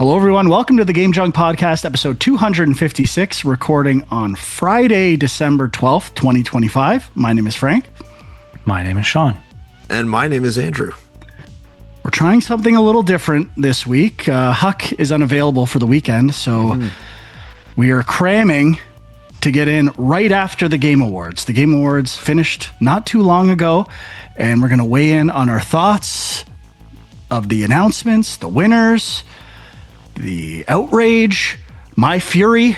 Hello, everyone. Welcome to the Game Junk Podcast, episode 256, recording on Friday, December 12th, 2025. My name is Frank. My name is Sean. And my name is Andrew. We're trying something a little different this week. Huck is unavailable for the weekend, so we are cramming to get in right after the Game Awards. The Game Awards finished not too long ago, and we're going to weigh in on our thoughts of the announcements, the winners, the outrage, my fury.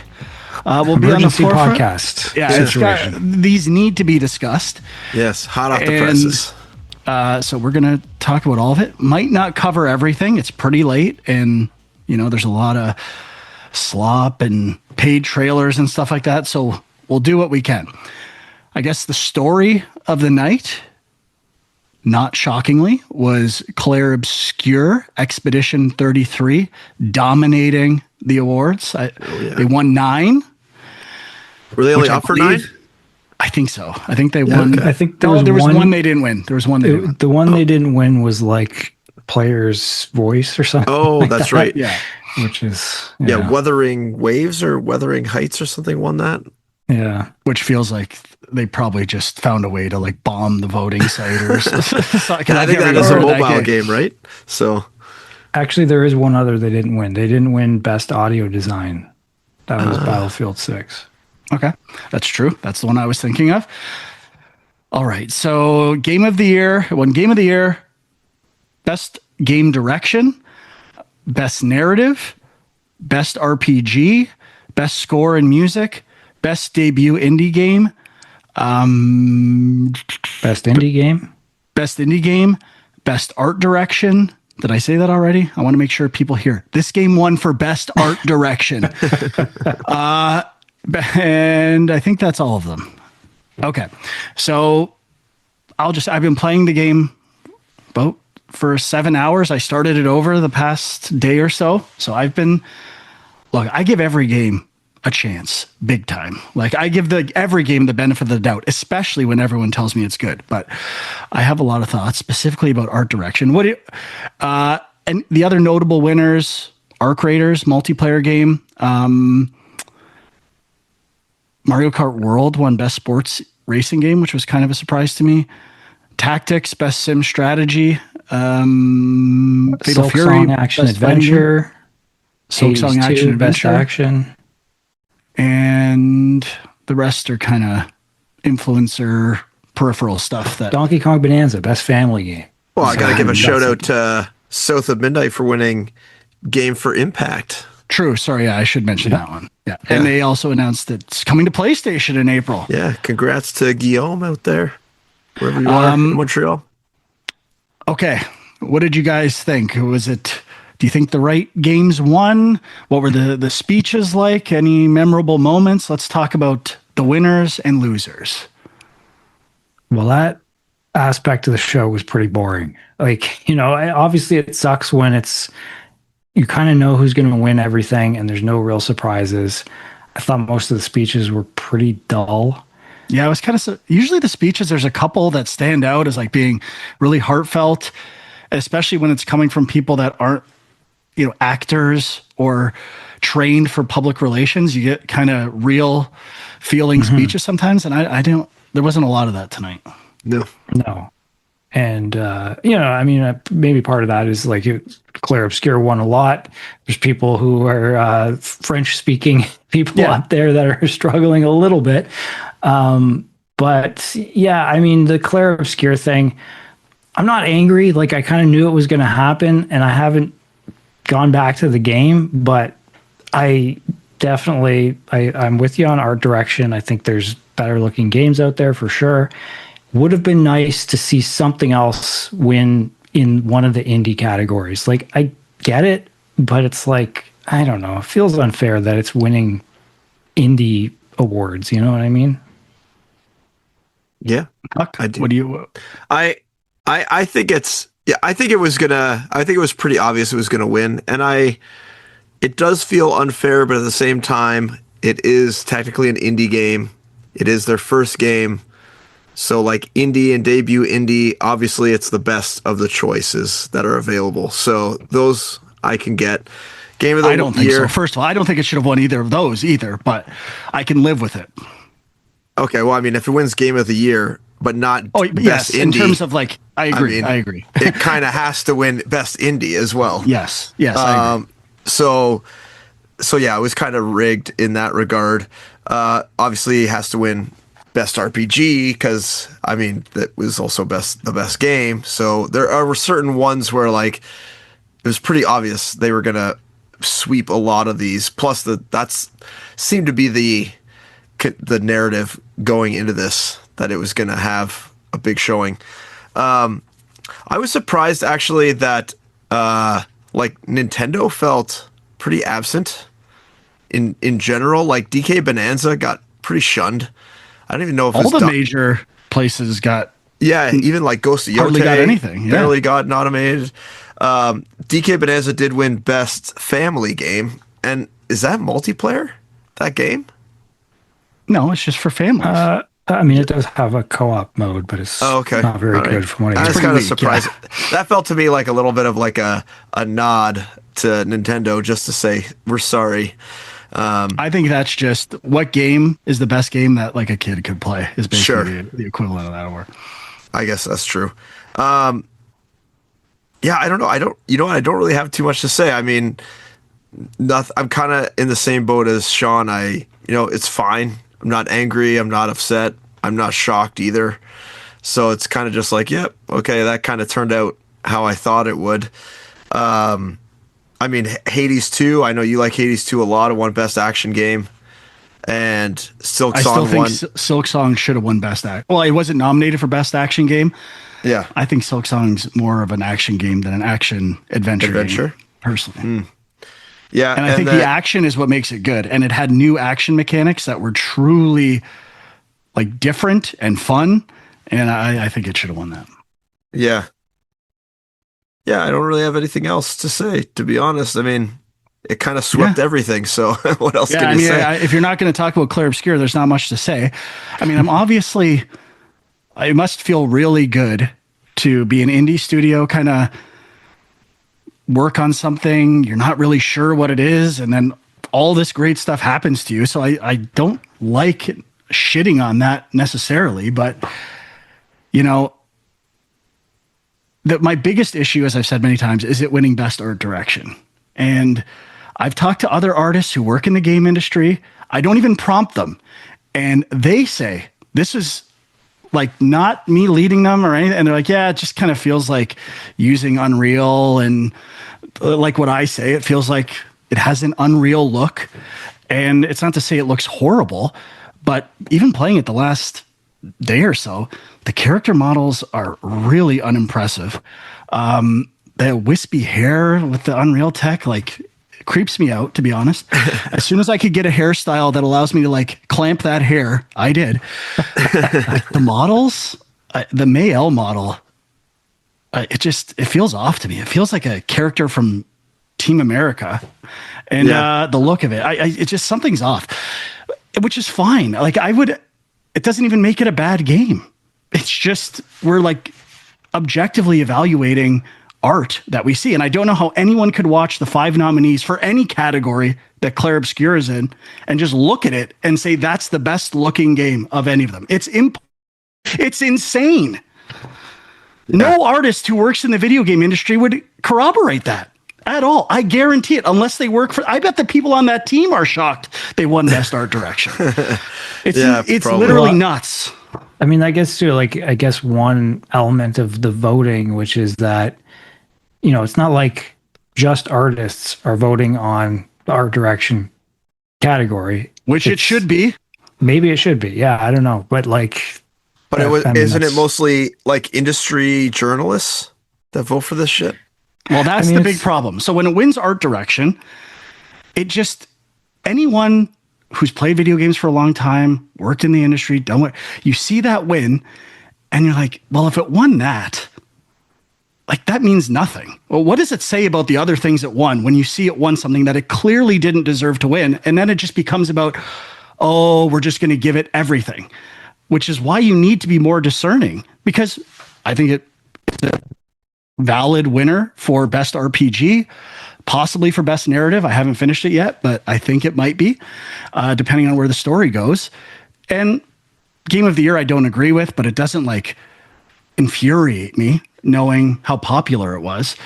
Will be on the forefront. Podcast. Yeah, these need to be discussed. Yes, hot off the presses. So we're going to talk about all of it. Might not cover everything. It's pretty late, and there's a lot of slop and paid trailers and stuff like that. So we'll do what we can. I guess the story of the night, not shockingly, was Claire Obscure Expedition 33 dominating the awards. They won 9. Were they only up for 9? I think so. I think they won. I think there was one they didn't win. There was one they didn't win. The one they didn't win was like Player's Voice or something. Oh, like that's that. right. Yeah. Which is Wuthering Waves or Wuthering Heights or something won that. Yeah. Which feels like they probably just found a way to like bomb the voting site or something. I think that is a mobile game, right? So actually there is one other they didn't win. They didn't win Best Audio Design. That was Battlefield 6. Okay. That's true. That's the one I was thinking of. All right. So Game of the Year, one Game of the Year, Best Game Direction, Best Narrative, Best RPG, Best Score and Music, Best Debut Indie Game, Best Indie Game, Best Indie Game, Best Art Direction. Did I say that already? I want to make sure people hear. This game won for Best Art Direction. And I think that's all of them. Okay. So I've been playing the game for 7 hours. I started it over the past day or so. So I give every game a chance, big time. Like I give every game the benefit of the doubt, especially when everyone tells me it's good. But I have a lot of thoughts specifically about art direction. And the other notable winners, Arc Raiders, multiplayer game, Mario Kart World won Best Sports Racing Game, which was kind of a surprise to me. Tactics, Best Sim Strategy, Fatal Fury, Action Adventure, Silksong Action Adventure, Best Action, and the rest are kind of influencer peripheral stuff. That Donkey Kong Bonanza, Best Family Game. Well, I got to give a shout out to South of Midnight for winning Game for Impact. True. Sorry, yeah, I should mention that one. Yeah. And they also announced that it's coming to PlayStation in April. Yeah, congrats to Guillaume out there, wherever you are in Montreal. Okay, what did you guys think? Do you think the right games won? What were the speeches like? Any memorable moments? Let's talk about the winners and losers. Well, that aspect of the show was pretty boring. Like, obviously it sucks when you kind of know who's going to win everything and there's no real surprises. I thought most of the speeches were pretty dull. Yeah, it was kind of usually the speeches, there's a couple that stand out as like being really heartfelt, especially when it's coming from people that aren't, actors or trained for public relations. You get kind of real feeling speeches sometimes. And there wasn't a lot of that tonight. No. And, maybe part of that is like Claire Obscure won a lot. There's people who are French speaking people out there that are struggling a little bit. But the Claire Obscure thing, I'm not angry. Like I kind of knew it was going to happen and I haven't gone back to the game, but I'm with you on art direction. I think there's better looking games out there for sure. Would have been nice to see something else win in one of the indie categories. Like I get it, but it's like, I don't know. It feels unfair that it's winning indie awards. You know what I mean? Yeah, I do. What do you? I think it's. Yeah, I think it was pretty obvious it was gonna win, and it does feel unfair, but at the same time, it is technically an indie game. It is their first game. So like indie and debut indie, obviously it's the best of the choices that are available. So those I can get. Game of the I don't think year. so. First of all, I don't think it should have won either of those either, but I can live with it. Okay, well, I mean, if it wins Game of the Year, but not Oh, Best yes. Indie, In terms of like, I agree. I agree. it kind of has to win Best Indie as well. Yes. Yes. I agree. So yeah, it was kind of rigged in that regard. Obviously, it has to win Best RPG because I mean that was also the best game. So there are certain ones where like it was pretty obvious they were gonna sweep a lot of these. Plus, that's seemed to be the narrative going into this, that it was gonna have a big showing. I was surprised actually that like Nintendo felt pretty absent in general. Like DK Bonanza got pretty shunned. I don't even know if All the major places got. Yeah, even like Ghost of Yote hardly got anything. Yeah. Barely got nominated. DK Bonanza did win Best Family Game, and is that multiplayer? That game? No, it's just for families. I mean, it does have a co-op mode, but it's okay. not very All right. good from what I I hear. was kind of weak, surprised. That felt to me like a little bit of like a nod to Nintendo just to say, we're sorry. I think that's just what game is the best game that like a kid could play is basically Sure. the equivalent of that. Or I guess that's true. Yeah, I don't know. I don't really have too much to say. I mean, I'm kind of in the same boat as Sean. It's fine. I'm not angry. I'm not upset. I'm not shocked either. So it's kind of just like, yep, okay, that kind of turned out how I thought it would. I mean, Hades 2, I know you like Hades 2 a lot. It won Best Action Game. And Silk I Song still won. think Silk Song should have won Best Act. Well, it wasn't nominated for Best Action Game. Yeah. I think Silk Song's more of an action game than an action adventure Adventure? game, personally. Yeah. And I think the action is what makes it good. And it had new action mechanics that were truly like different and fun. And I think it should have won that. Yeah. Yeah, I don't really have anything else to say, to be honest. I mean, it kind of swept everything. So what else can you say? If you're not going to talk about Clair Obscur, there's not much to say. I mean, it must feel really good to be an indie studio, kind of work on something. You're not really sure what it is. And then all this great stuff happens to you. So I don't like shitting on that necessarily, but my biggest issue, as I've said many times, is it winning Best Art Direction. And I've talked to other artists who work in the game industry. I don't even prompt them. And they say, this is like not me leading them or anything. And they're like, yeah, it just kind of feels like using Unreal. And like what I say, it feels like it has an Unreal look. And it's not to say it looks horrible, but even playing it the last day or so, the character models are really unimpressive. The wispy hair with the Unreal tech, like, it creeps me out, to be honest. As soon as I could get a hairstyle that allows me to like clamp that hair, I did. Like, the models, the Mayel model, it feels off to me. It feels like a character from Team America, and the look of it, it just, something's off, which is fine. Like, it doesn't even make it a bad game. It's just, we're like objectively evaluating art that we see. And I don't know how anyone could watch the 5 nominees for any category that Clair Obscur is in and just look at it and say that's the best looking game of any of them. It's insane. No artist who works in the video game industry would corroborate that at all. I guarantee it, unless they work for, I bet the people on that team are shocked they won Best Art Direction. It's probably. literally nuts. I mean, I guess too, like, I guess one element of the voting, which is that, it's not like just artists are voting on the art direction category. Which it should be. Maybe it should be. Yeah, I don't know. But like, But isn't it mostly like industry journalists that vote for this shit? Well, that's the big problem. So when it wins art direction, it just, anyone who's played video games for a long time, worked in the industry, done what, you see that win and you're like, well, if it won that, like, that means nothing. Well, what does it say about the other things it won when you see it won something that it clearly didn't deserve to win? And then it just becomes about, oh, we're just going to give it everything, which is why you need to be more discerning, because I think it's a valid winner for Best RPG, possibly for best narrative. I haven't finished it yet, but I think it might be, depending on where the story goes. And game of the year, I don't agree with, but it doesn't like infuriate me knowing how popular it was.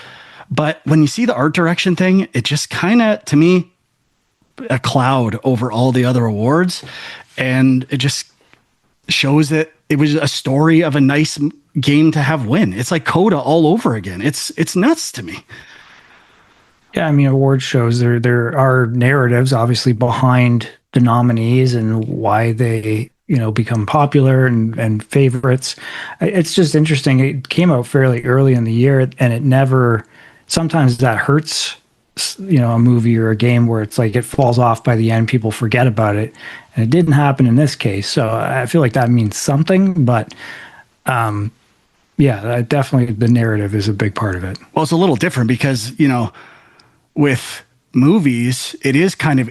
But when you see the art direction thing, it just kind of, to me, a cloud over all the other awards. And it just shows that it was a story of a nice game to have win. It's like Coda all over again. It's nuts to me. Yeah, I mean, award shows, there are narratives obviously behind the nominees and why they, become popular and favorites. It's just interesting. It came out fairly early in the year, and it never, sometimes that hurts, a movie or a game where it's like it falls off by the end, people forget about it. And it didn't happen in this case. So I feel like that means something, but yeah, definitely the narrative is a big part of it. Well, it's a little different because, with movies, it is kind of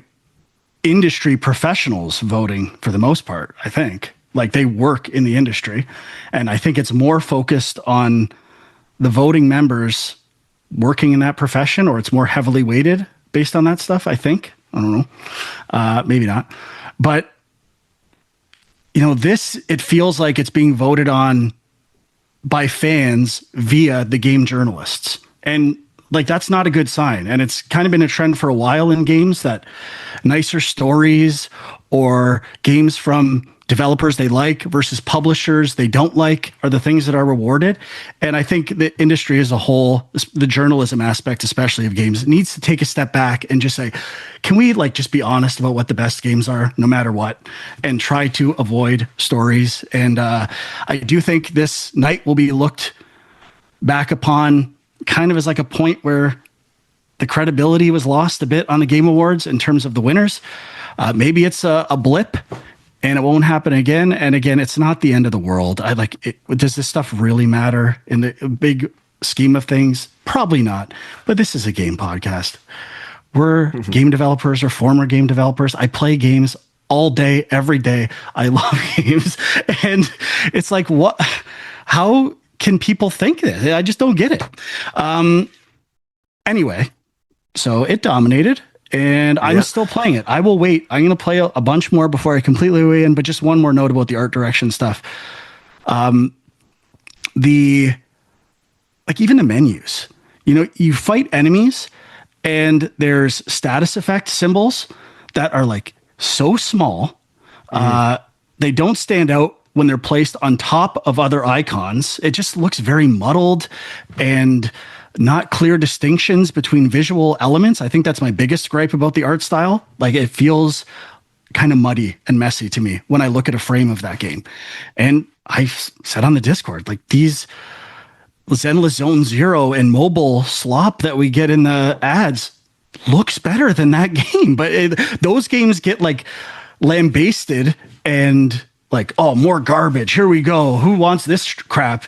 industry professionals voting for the most part, I think. Like they work in the industry. And I think it's more focused on the voting members working in that profession, or it's more heavily weighted based on that stuff, I think. I don't know. Maybe not. But, it feels like it's being voted on by fans via the game journalists. And like, that's not a good sign. And it's kind of been a trend for a while in games that nicer stories or games from developers they like versus publishers they don't like are the things that are rewarded. And I think the industry as a whole, the journalism aspect, especially of games, needs to take a step back and just say, can we just be honest about what the best games are, no matter what, and try to avoid stories. And I do think this night will be looked back upon kind of as like a point where the credibility was lost a bit on the Game Awards in terms of the winners. Maybe it's a blip and it won't happen again. And again, it's not the end of the world. Does this stuff really matter in the big scheme of things? Probably not. But this is a game podcast. We're game developers or former game developers. I play games all day, every day. I love games. And it's like, what? How can people think this? I just don't get it. Anyway, so it dominated. And I'm still playing it. I will wait. I'm going to play a bunch more before I completely weigh in. But just one more note about the art direction stuff. Even the menus. You fight enemies, and there's status effect symbols that are like so small. They don't stand out when they're placed on top of other icons. It just looks very muddled and not clear distinctions between visual elements. I think that's my biggest gripe about the art style. Like, it feels kind of muddy and messy to me when I look at a frame of that game. And I said on the Discord, like, these Zenless Zone Zero and mobile slop that we get in the ads looks better than that game. But those games get like lambasted and like, oh, more garbage. Here we go. Who wants this crap?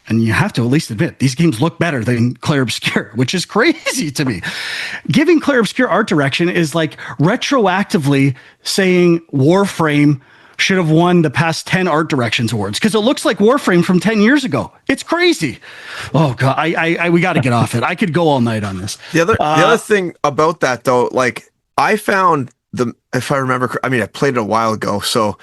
And you have to at least admit, these games look better than Clair Obscur, which is crazy to me. Giving Clair Obscur art direction is like retroactively saying Warframe should have won the past 10 art directions awards because it looks like Warframe from 10 years ago. It's crazy. Oh God, we got to get off it. I could go all night on this. The other thing about that though, like I found if I remember, I mean, I played it a while ago, so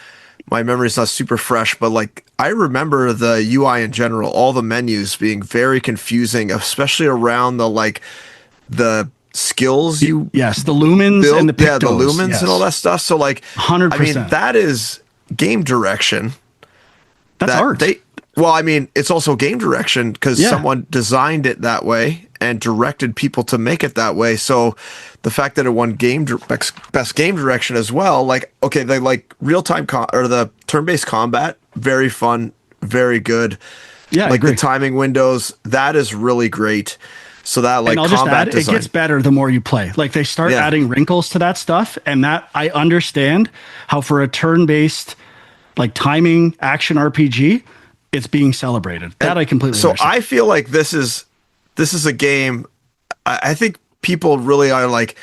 my memory is not super fresh, but like I remember the UI in general, all the menus being very confusing, especially around the skills yes, the lumens build, and the pictos, the lumens and all that stuff. So like 100%. I mean, that is game direction. That's art. It's also game direction because someone designed it that way and directed people to make it that way. So the fact that it won best game direction as well, like, okay, they like real-time or the turn-based combat, very fun, very good. Yeah, like the timing windows, that is really great. So that like combat design, it gets better the more you play. Like they start adding wrinkles to that stuff, and that I understand how for a turn-based like timing action RPG, it's being celebrated. That I completely understand. I feel like this is a game. I think people really are like,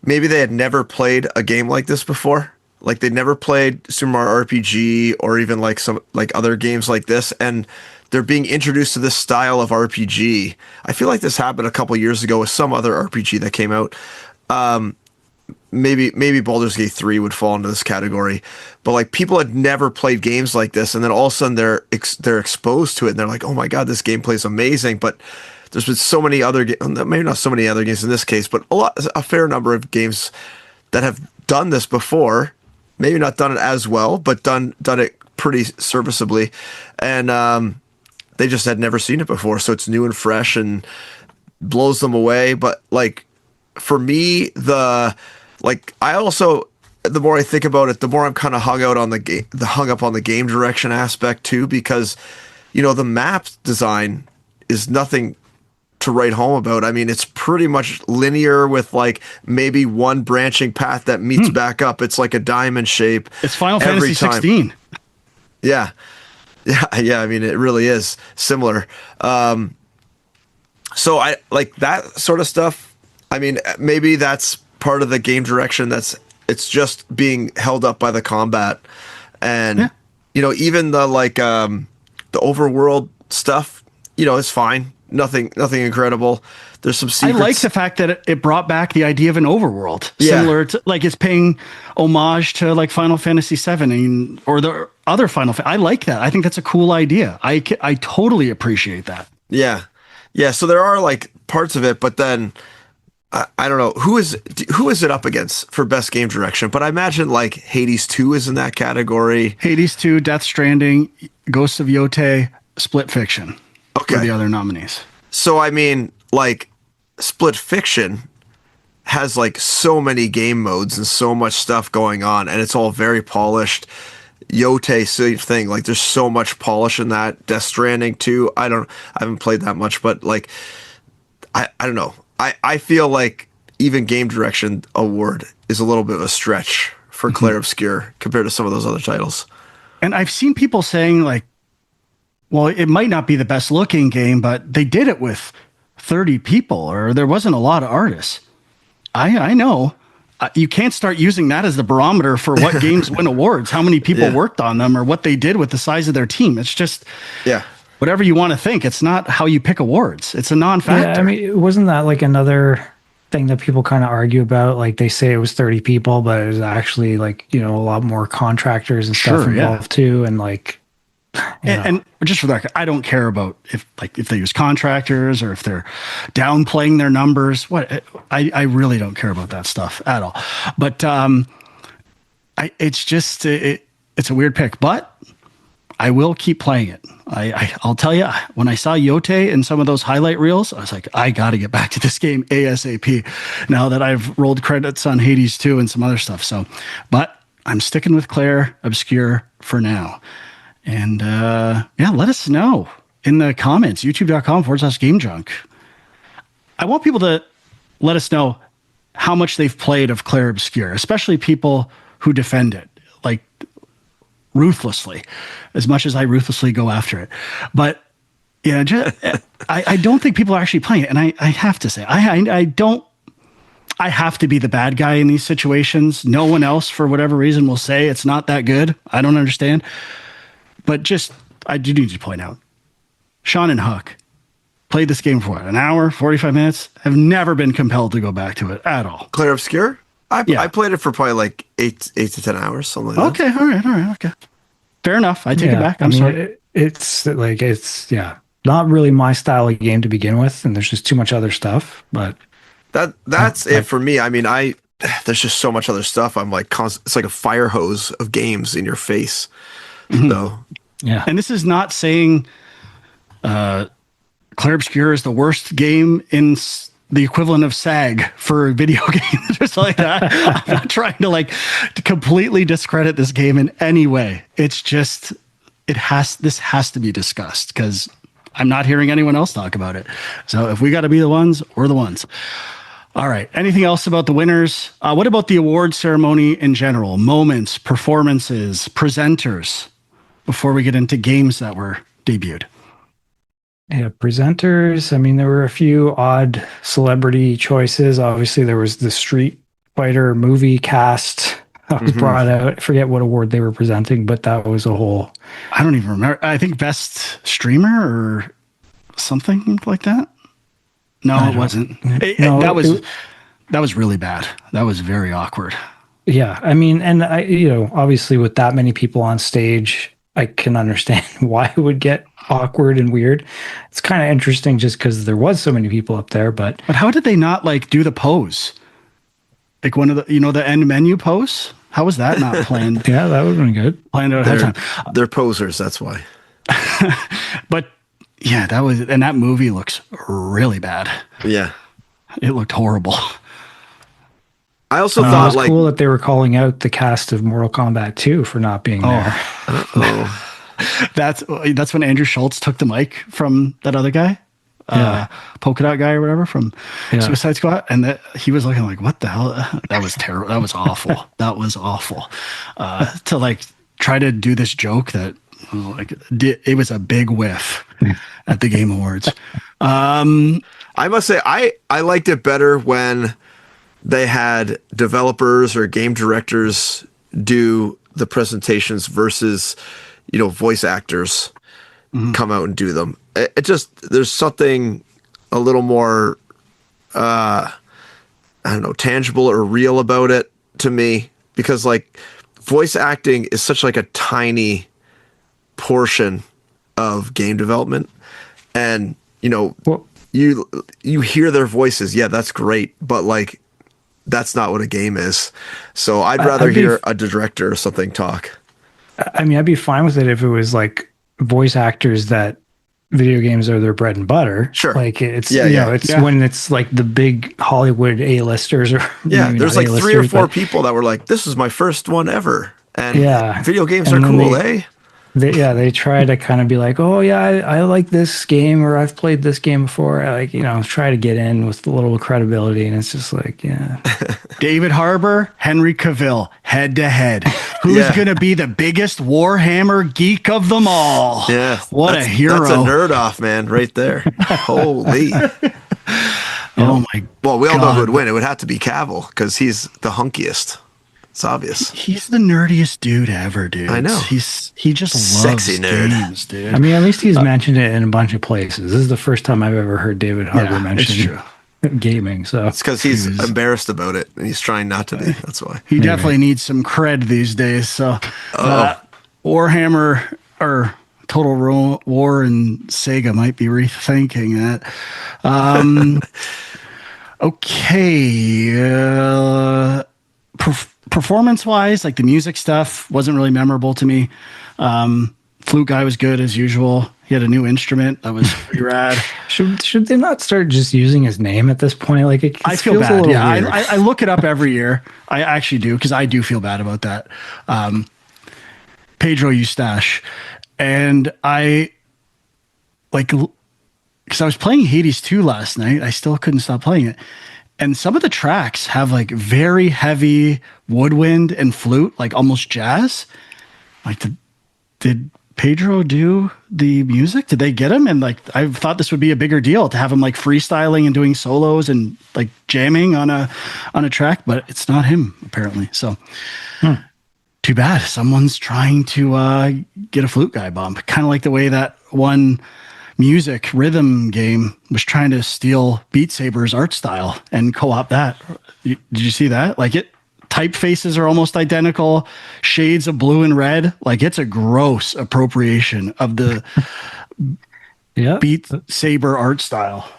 maybe they had never played a game like this before. Like they never played Super Mario RPG or even like some like other games like this, and they're being introduced to this style of RPG. I feel like this happened a couple years ago with some other RPG that came out. Maybe Baldur's Gate 3 would fall into this category, but like people had never played games like this, and then all of a sudden they're exposed to it, and they're like, oh my god, this gameplay is amazing. But there's been so many other maybe not so many other games in this case, but a fair number of games that have done this before, maybe not done it as well, but done it pretty serviceably, and they just had never seen it before, so it's new and fresh and blows them away. But like for me, the more I think about it, the more I'm kind of hung up on the game direction aspect too, because the map design is nothing to write home about. I mean, it's pretty much linear with like maybe one branching path that meets back up. It's like a diamond shape. It's Final Fantasy 16. Yeah. I mean, it really is similar. So I like that sort of stuff. I mean, maybe that's part of the game direction. It's just being held up by the combat, and even the the overworld stuff. It's fine. Nothing incredible. There's some secrets. I like the fact that it brought back the idea of an overworld, similar to like it's paying homage to like Final Fantasy VII or the other I like that. I think that's a cool idea. I totally appreciate that. Yeah. So there are like parts of it, but then I don't know who is it up against for best game direction. But I imagine like Hades 2 is in that category. Hades 2, Death Stranding, Ghosts of Yotei, Split Fiction. Okay. For the other nominees. So, I mean, like, Split Fiction has, like, so many game modes and so much stuff going on, and it's all very polished. Yotei, same thing. Like, there's so much polish in that. Death Stranding, too. I haven't played that much, but, like, I don't know. I feel like even game direction award is a little bit of a stretch for Clair Obscur compared to some of those other titles. And I've seen people saying, like, well, it might not be the best looking game, but they did it with 30 people, or there wasn't a lot of artists. I know. You can't start using that as the barometer for what games win awards, how many people worked on them, or what they did with the size of their team. It's just whatever you want to think. It's not how you pick awards. It's a non-factor. Yeah, I mean, wasn't that like another thing that people kind of argue about? Like they say it was 30 people, but it was actually like, a lot more contractors and stuff involved too. And like, and just for the record, I don't care about if they use contractors or if they're downplaying their numbers. I really don't care about that stuff at all. But it's just it's a weird pick. But I will keep playing it. I'll tell you, when I saw Yotei in some of those highlight reels, I was like, I got to get back to this game ASAP. Now that I've rolled credits on Hades 2 and some other stuff. So, but I'm sticking with Clair Obscur for now. And let us know in the comments, youtube.com/GameJunk. I want people to let us know how much they've played of Clair Obscur, especially people who defend it, like ruthlessly, as much as I ruthlessly go after it. But I don't think people are actually playing it. And I have to say, I have to be the bad guy in these situations. No one else, for whatever reason, will say it's not that good. I don't understand. But I do need to point out, Sean and Huck played this game for an hour, 45 minutes. Have never been compelled to go back to it at all. Clair Obscur? I played it for probably like 8 to 10 hours, something like that. Okay, all right, okay. Fair enough. I take it back. I'm sorry. It's not really my style of game to begin with, and there's just too much other stuff. But that's it for me. I mean, there's just so much other stuff. I'm like, it's like a fire hose of games in your face. So, yeah. And this is not saying Clair Obscur is the worst game in the equivalent of SAG for a video game, just like that. I'm not trying to completely discredit this game in any way. It's just this has to be discussed because I'm not hearing anyone else talk about it. So if we got to be the ones, we're the ones. All right. Anything else about the winners? What about the award ceremony in general? Moments, performances, presenters, before we get into games that were debuted. Yeah, presenters. I mean, there were a few odd celebrity choices. Obviously, there was the Street Fighter movie cast was brought out. I forget what award they were presenting, but that was a whole. I don't even remember. I think best streamer or something like that. No, it wasn't. No, That was really bad. That was very awkward. Yeah, I mean, and obviously with that many people on stage, I can understand why it would get awkward and weird. It's kind of interesting just because there was so many people up there, but how did they not do the pose? Like one of the end menu pose? How was that not planned? yeah, that would have been good. Planned out ahead of time. They're posers, that's why. But yeah, that movie looks really bad. Yeah. It looked horrible. I also It thought was cool that they were calling out the cast of Mortal Kombat 2 for not being there. That's when Andrew Schultz took the mic from that other guy, Polka Dot guy or whatever from Suicide Squad, and he was looking like, "What the hell? That was terrible. That was awful. That was awful." To try to do this joke that it was a big whiff at the Game Awards. I must say I liked it better when they had developers or game directors do the presentations versus voice actors come out and do them. It just, there's something a little more I don't know, tangible or real about it to me, because voice acting is such a tiny portion of game development, and you hear their voices, yeah, that's great, but that's not what a game is. So I'd rather hear a director or something talk. I mean, I'd be fine with it if it was voice actors that video games are their bread and butter. Sure. It's when it's the big Hollywood A-listers or there's 3 or 4 people that were like, this is my first one ever. And video games are cool, eh? They try to kind of be like, oh yeah, I like this game, or I've played this game before. Try to get in with a little credibility, and it's just David Harbour, Henry Cavill, head to head. Who's gonna be the biggest Warhammer geek of them all? Yeah, what a hero! That's a nerd off, man, right there. Holy. Oh my! Well, we all know who would win. It would have to be Cavill because he's the hunkiest. It's obvious. He's the nerdiest dude ever, dude. I know. He just loves sexy nerd games, dude. I mean, at least he's mentioned it in a bunch of places. This is the first time I've ever heard David Harbour mention gaming. So it's because he's embarrassed about it and he's trying not to be. That's why. He definitely needs some cred these days. So Warhammer or Total War and Sega might be rethinking that. Okay. Performance-wise, the music stuff wasn't really memorable to me. Flute guy was good as usual. He had a new instrument that was pretty rad. Should they not start just using his name at this point? I feel bad. Yeah, I look it up every year. I actually do, because I do feel bad about that. Pedro Eustache, and because I was playing Hades 2 last night. I still couldn't stop playing it. And some of the tracks have very heavy woodwind and flute, almost jazz. Did Pedro do the music? Did they get him? And I thought this would be a bigger deal to have him freestyling and doing solos and jamming on a track, but it's not him apparently. So too bad. Someone's trying to get a flute guy bump, kind of like the way that one music rhythm game was trying to steal Beat Saber's art style and co-opt that. Did you see that? Typefaces are almost identical, shades of blue and red. It's a gross appropriation of the Beat Saber art style.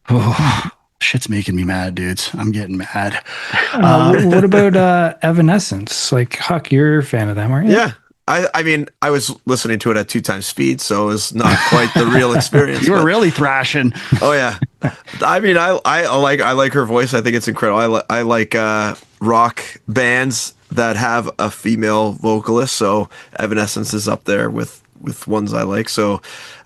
Oh, shit's making me mad, dudes. I'm getting mad. What about Evanescence? Huck, you're a fan of them, aren't you? Yeah. I mean, I was listening to it at 2 times speed, so it was not quite the real experience. You were really thrashing. Oh yeah. I mean, I like her voice. I think it's incredible. I like rock bands that have a female vocalist. So Evanescence is up there with ones I like. So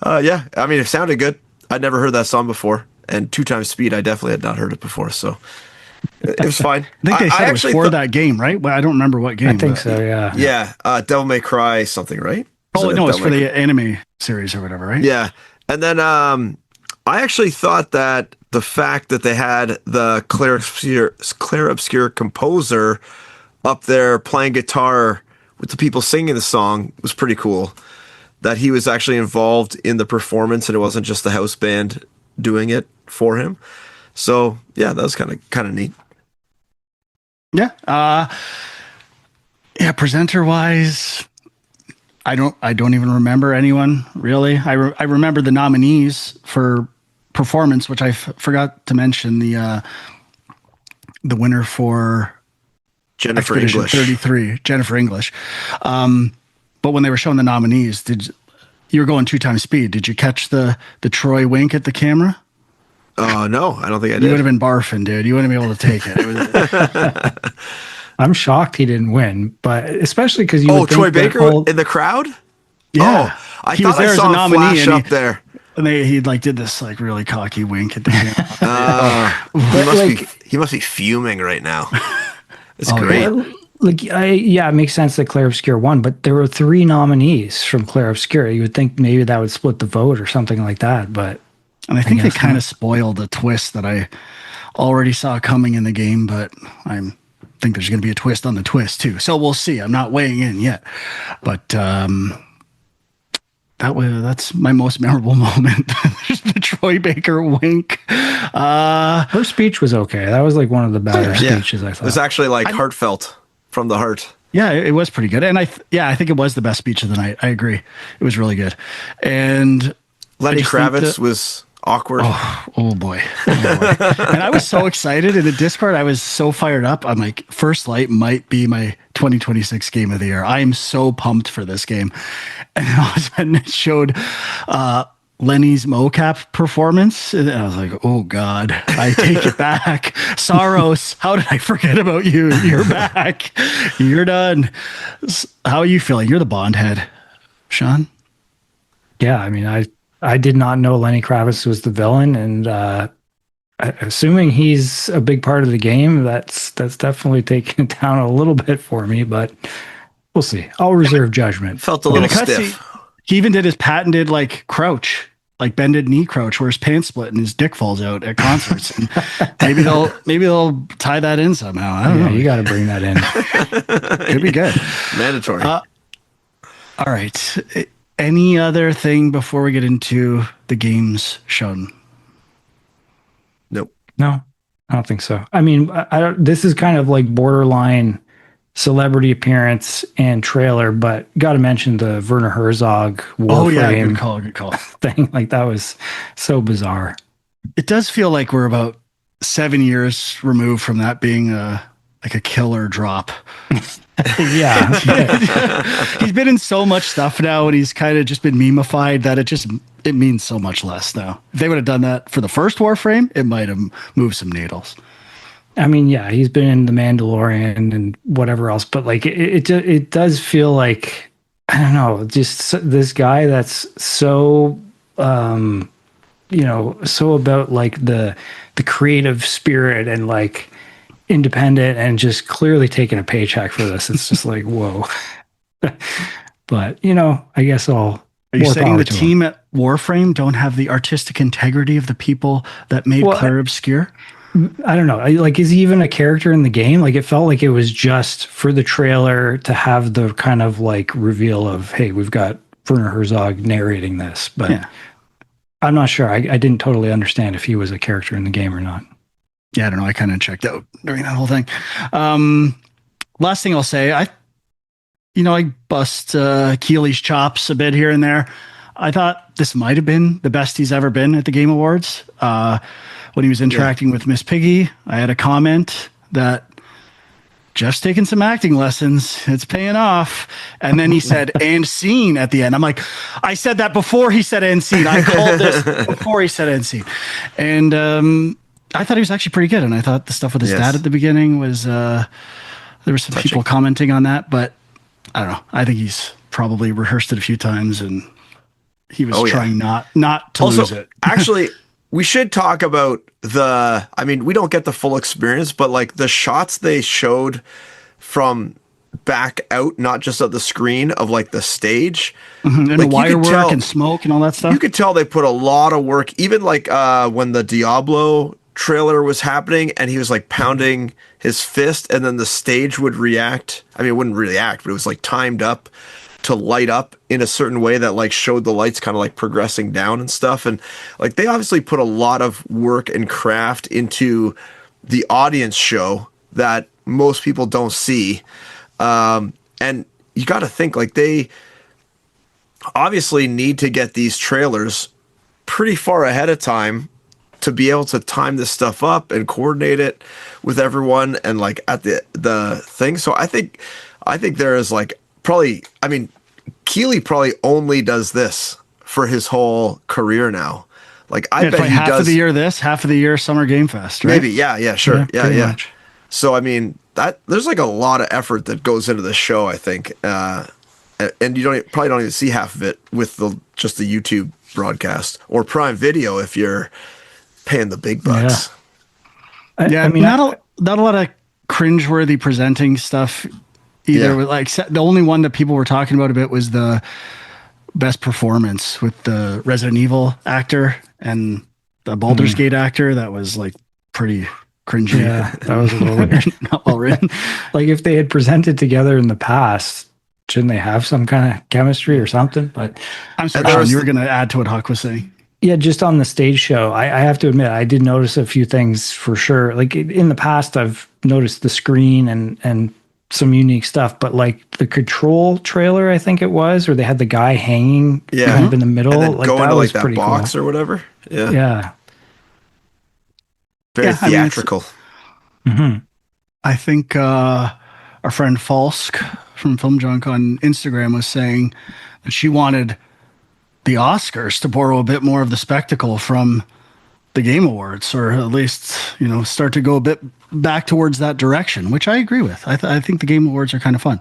yeah, I mean, it sounded good. I'd never heard that song before, and 2 times speed, I definitely had not heard it before. So it was fine. I think they said it was for that game, right? Well, I don't remember what game. I think so, yeah. Yeah, Devil May Cry something, right? Oh, no, it's for the anime series or whatever, right? Yeah. And then I actually thought that the fact that they had the Clair Obscur composer up there playing guitar with the people singing the song was pretty cool. That he was actually involved in the performance and it wasn't just the house band doing it for him. So yeah, that was kind of neat. Yeah. Yeah. Presenter wise, I don't even remember anyone really. I remember the nominees for performance, which I forgot to mention the winner for Jennifer Expedition English. 33, Jennifer English. But when they were showing the nominees, you were going 2x speed? Did you catch the Troy wink at the camera? No, I don't think I You would did. have been barfing, dude. You wouldn't be able to take it. It was, I'm shocked he didn't win, but especially because you. Oh, would think Troy that Baker whole- in the crowd? yeah, Oh, I he thought was there I as saw a a nominee, flash and up there. he like did this like really cocky wink at the camera. He must be fuming right now. It's Oh, great. yeah. Yeah, it makes sense that Claire Obscure won, but there were 3 nominees from Claire Obscure. You would think maybe that would split the vote or something like that, but And I think they guess kind not. of spoiled a twist that I already saw coming in the game, but I think there's going to be a twist on the twist too. So we'll see. I'm not weighing in yet, but that's my most memorable moment. There's the Troy Baker wink. her speech was okay. That was like one of the better Yeah. speeches, I It was thought. actually like heartfelt from the heart. Yeah, it was pretty good, and I think it was the best speech of the night. I agree, it was really good, and Lenny just think Kravitz that- was awkward. Oh boy. And I was so excited in the Discord. I was so fired up. I'm like, First Light might be my 2026 game of the year. I am so pumped for this game. And all of a sudden it showed Lenny's mocap performance. And I was like, oh God, I take it back. Saros, how did I forget about you? You're back. You're done. How are you feeling? You're the Bond head, Sean. Yeah, I mean, I did not know Lenny Kravitz was the villain, and assuming he's a big part of the game, that's definitely taken it down a little bit for me, but we'll see. I'll reserve judgment. Felt a In little the cutscene, stiff. he even did his patented like crouch, like bended knee crouch, where his pants split and his dick falls out at concerts. And maybe they'll tie that in somehow. I don't Yeah, know. you got to bring that in. Could be good. Mandatory. All right. Any other thing before we get into the games shown? Nope. No, I don't think so. I mean, I don't. This is kind of like borderline celebrity appearance and trailer, but got to mention the Werner Herzog Oh yeah, Warframe good call. Good call. thing. Like that was so bizarre. It does feel like we're about 7 years removed from that being like a killer drop. Yeah, He's been in so much stuff now, and he's kind of just been memeified that it means so much less now. If they would have done that for the first Warframe, it might have moved some needles. I mean, yeah, he's been in The Mandalorian and whatever else, but like it does feel like, I don't know, just this guy that's so so about like the creative spirit and like independent and just clearly taking a paycheck for this. It's just like, whoa. But I guess Are you more saying power the to him. team at Warframe don't have the artistic integrity of the people that made Well, Claire Obscure? I don't know. Like, is he even a character in the game? Like, it felt like it was just for the trailer to have the kind of like reveal of, hey, we've got Werner Herzog narrating this. But Yeah. I'm not sure. I didn't totally understand if he was a character in the game or not. Yeah, I don't know. I kind of checked out during that whole thing. Last thing I'll say, I bust Keely's chops a bit here and there. I thought this might have been the best he's ever been at the Game Awards. When he was interacting with Miss Piggy, I had a comment that Jeff's taking some acting lessons. It's paying off. And then he said, and scene at the end. I'm like, I said that before he said and scene. I called this before he said and scene. And I thought he was actually pretty good. And I thought the stuff with his Yes. dad at the beginning was, there were some people commenting on that, but I don't know. I think he's probably rehearsed it a few times and he was Oh, yeah. trying not to lose Also, it. actually, we should talk about I mean, we don't get the full experience, but like the shots they showed from back out, not just of the screen, of like the stage. And like, the you wire could work tell- and smoke and all that stuff. You could tell they put a lot of work, even like when the Diablo trailer was happening and he was like pounding his fist and then the stage would react. I mean, it wouldn't react, but it was like timed up to light up in a certain way that like showed the lights kind of like progressing down and stuff. And like they obviously put a lot of work and craft into the audience show that most people don't see. And you got to think like they obviously need to get these trailers pretty far ahead of time to be able to time this stuff up and coordinate it with everyone and like at the thing. So I think there is like probably, I mean, Keeley probably only does this for his whole career now. Like I bet like he half does of the year this, half of the year Summer Game Fest, right? maybe. Yeah, sure. Yeah. pretty much. So I mean that there's like a lot of effort that goes into the show, I think. And you probably don't even see half of it with just the YouTube broadcast or Prime Video if you're paying the big bucks. Yeah, I mean, not a lot of cringeworthy presenting stuff either. Yeah. Like the only one that people were talking about a bit was the best performance with the Resident Evil actor and the Baldur's Gate actor. That was like pretty cringy. Yeah, that was a little weird. Not well written. Like if they had presented together in the past, shouldn't they have some kind of chemistry or something? But I'm sorry, Sean, you were going to add to what Huck was saying. yeah, just on the stage show, I have to admit, I did notice a few things for sure. Like in the past, I've noticed the screen and some unique stuff, but like the Control trailer, I think it was, where they had the guy hanging kind of in the middle. And then like go that into was like that box cool. or whatever. Yeah. Yeah. Very Yeah, I mean, theatrical. I think our friend Falsk from Film Junk on Instagram was saying that she wanted the Oscars to borrow a bit more of the spectacle from the Game Awards, or at least, you know, start to go a bit back towards that direction, which I agree with. I think the Game Awards are kind of fun.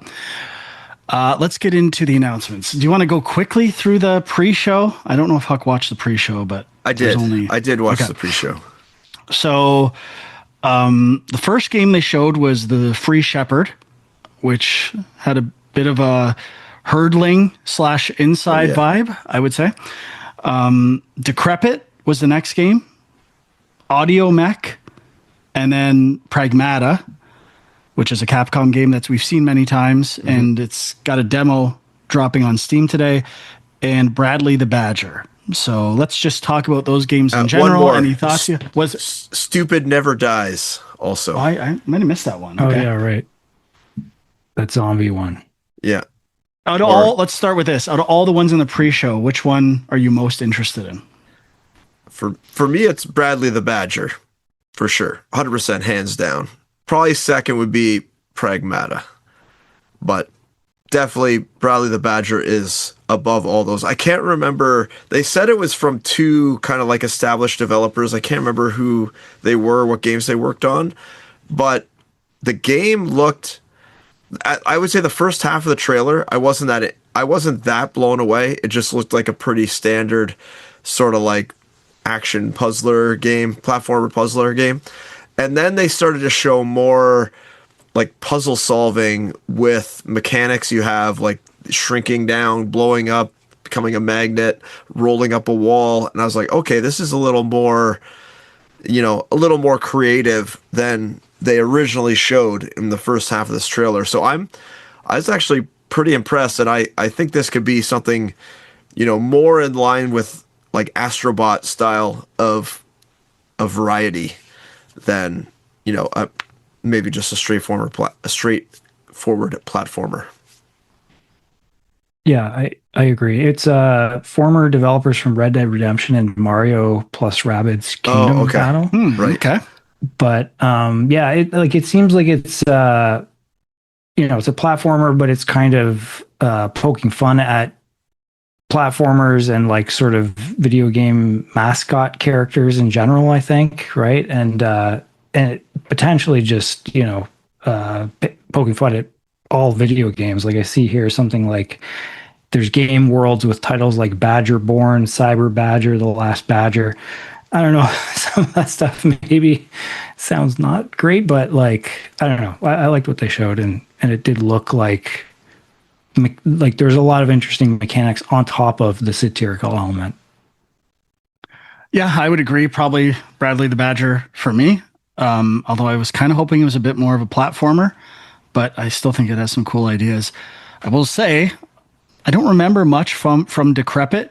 Let's get into the announcements. Do you want to go quickly through the pre-show? I don't know if Huck watched the pre-show, but I did. I did watch the pre-show. So the first game they showed was the Free Shepherd, which had a bit of a hurdling / inside vibe, I would say. Decrepit was the next game. Audio Mech, and then Pragmata, which is a Capcom game that we've seen many times, and it's got a demo dropping on Steam today, and Bradley the Badger. So let's just talk about those games in general. One more. Any thoughts? Stupid Never Dies also. I might have missed that one. Oh Okay. yeah, right. That zombie one. Yeah. Let's start with this. Out of all the ones in the pre-show, which one are you most interested in? For me, it's Bradley the Badger, for sure, 100%, hands down. Probably second would be Pragmata, but definitely Bradley the Badger is above all those. I can't remember. They said it was from two kind of like established developers. I can't remember who they were, what games they worked on, but the game looked. I would say the first half of the trailer, I wasn't that blown away. It just looked like a pretty standard sort of like action puzzler game, platformer puzzler game. And then they started to show more like puzzle solving with mechanics. You have like shrinking down, blowing up, becoming a magnet, rolling up a wall. And I was like, okay, this is a little more creative than they originally showed in the first half of this trailer. So I was actually pretty impressed, and I think this could be something, more in line with like Astrobot style of variety than, maybe just a straightforward platformer. Yeah, I agree. It's former developers from Red Dead Redemption and Mario plus Rabbids Kingdom Battle. Right. Okay. But it seems like it's it's a platformer, but it's kind of poking fun at platformers and like sort of video game mascot characters in general, I think, right? And it potentially just poking fun at all video games. Like I see here something like there's game worlds with titles like Badger Born, Cyber Badger, The Last Badger. I don't know. Some of that stuff maybe sounds not great, but like, I don't know. I liked what they showed, and it did look like there's a lot of interesting mechanics on top of the satirical element. Yeah, I would agree. Probably Bradley the Badger for me. Although I was kind of hoping it was a bit more of a platformer, but I still think it has some cool ideas. I will say, I don't remember much from Decrepit,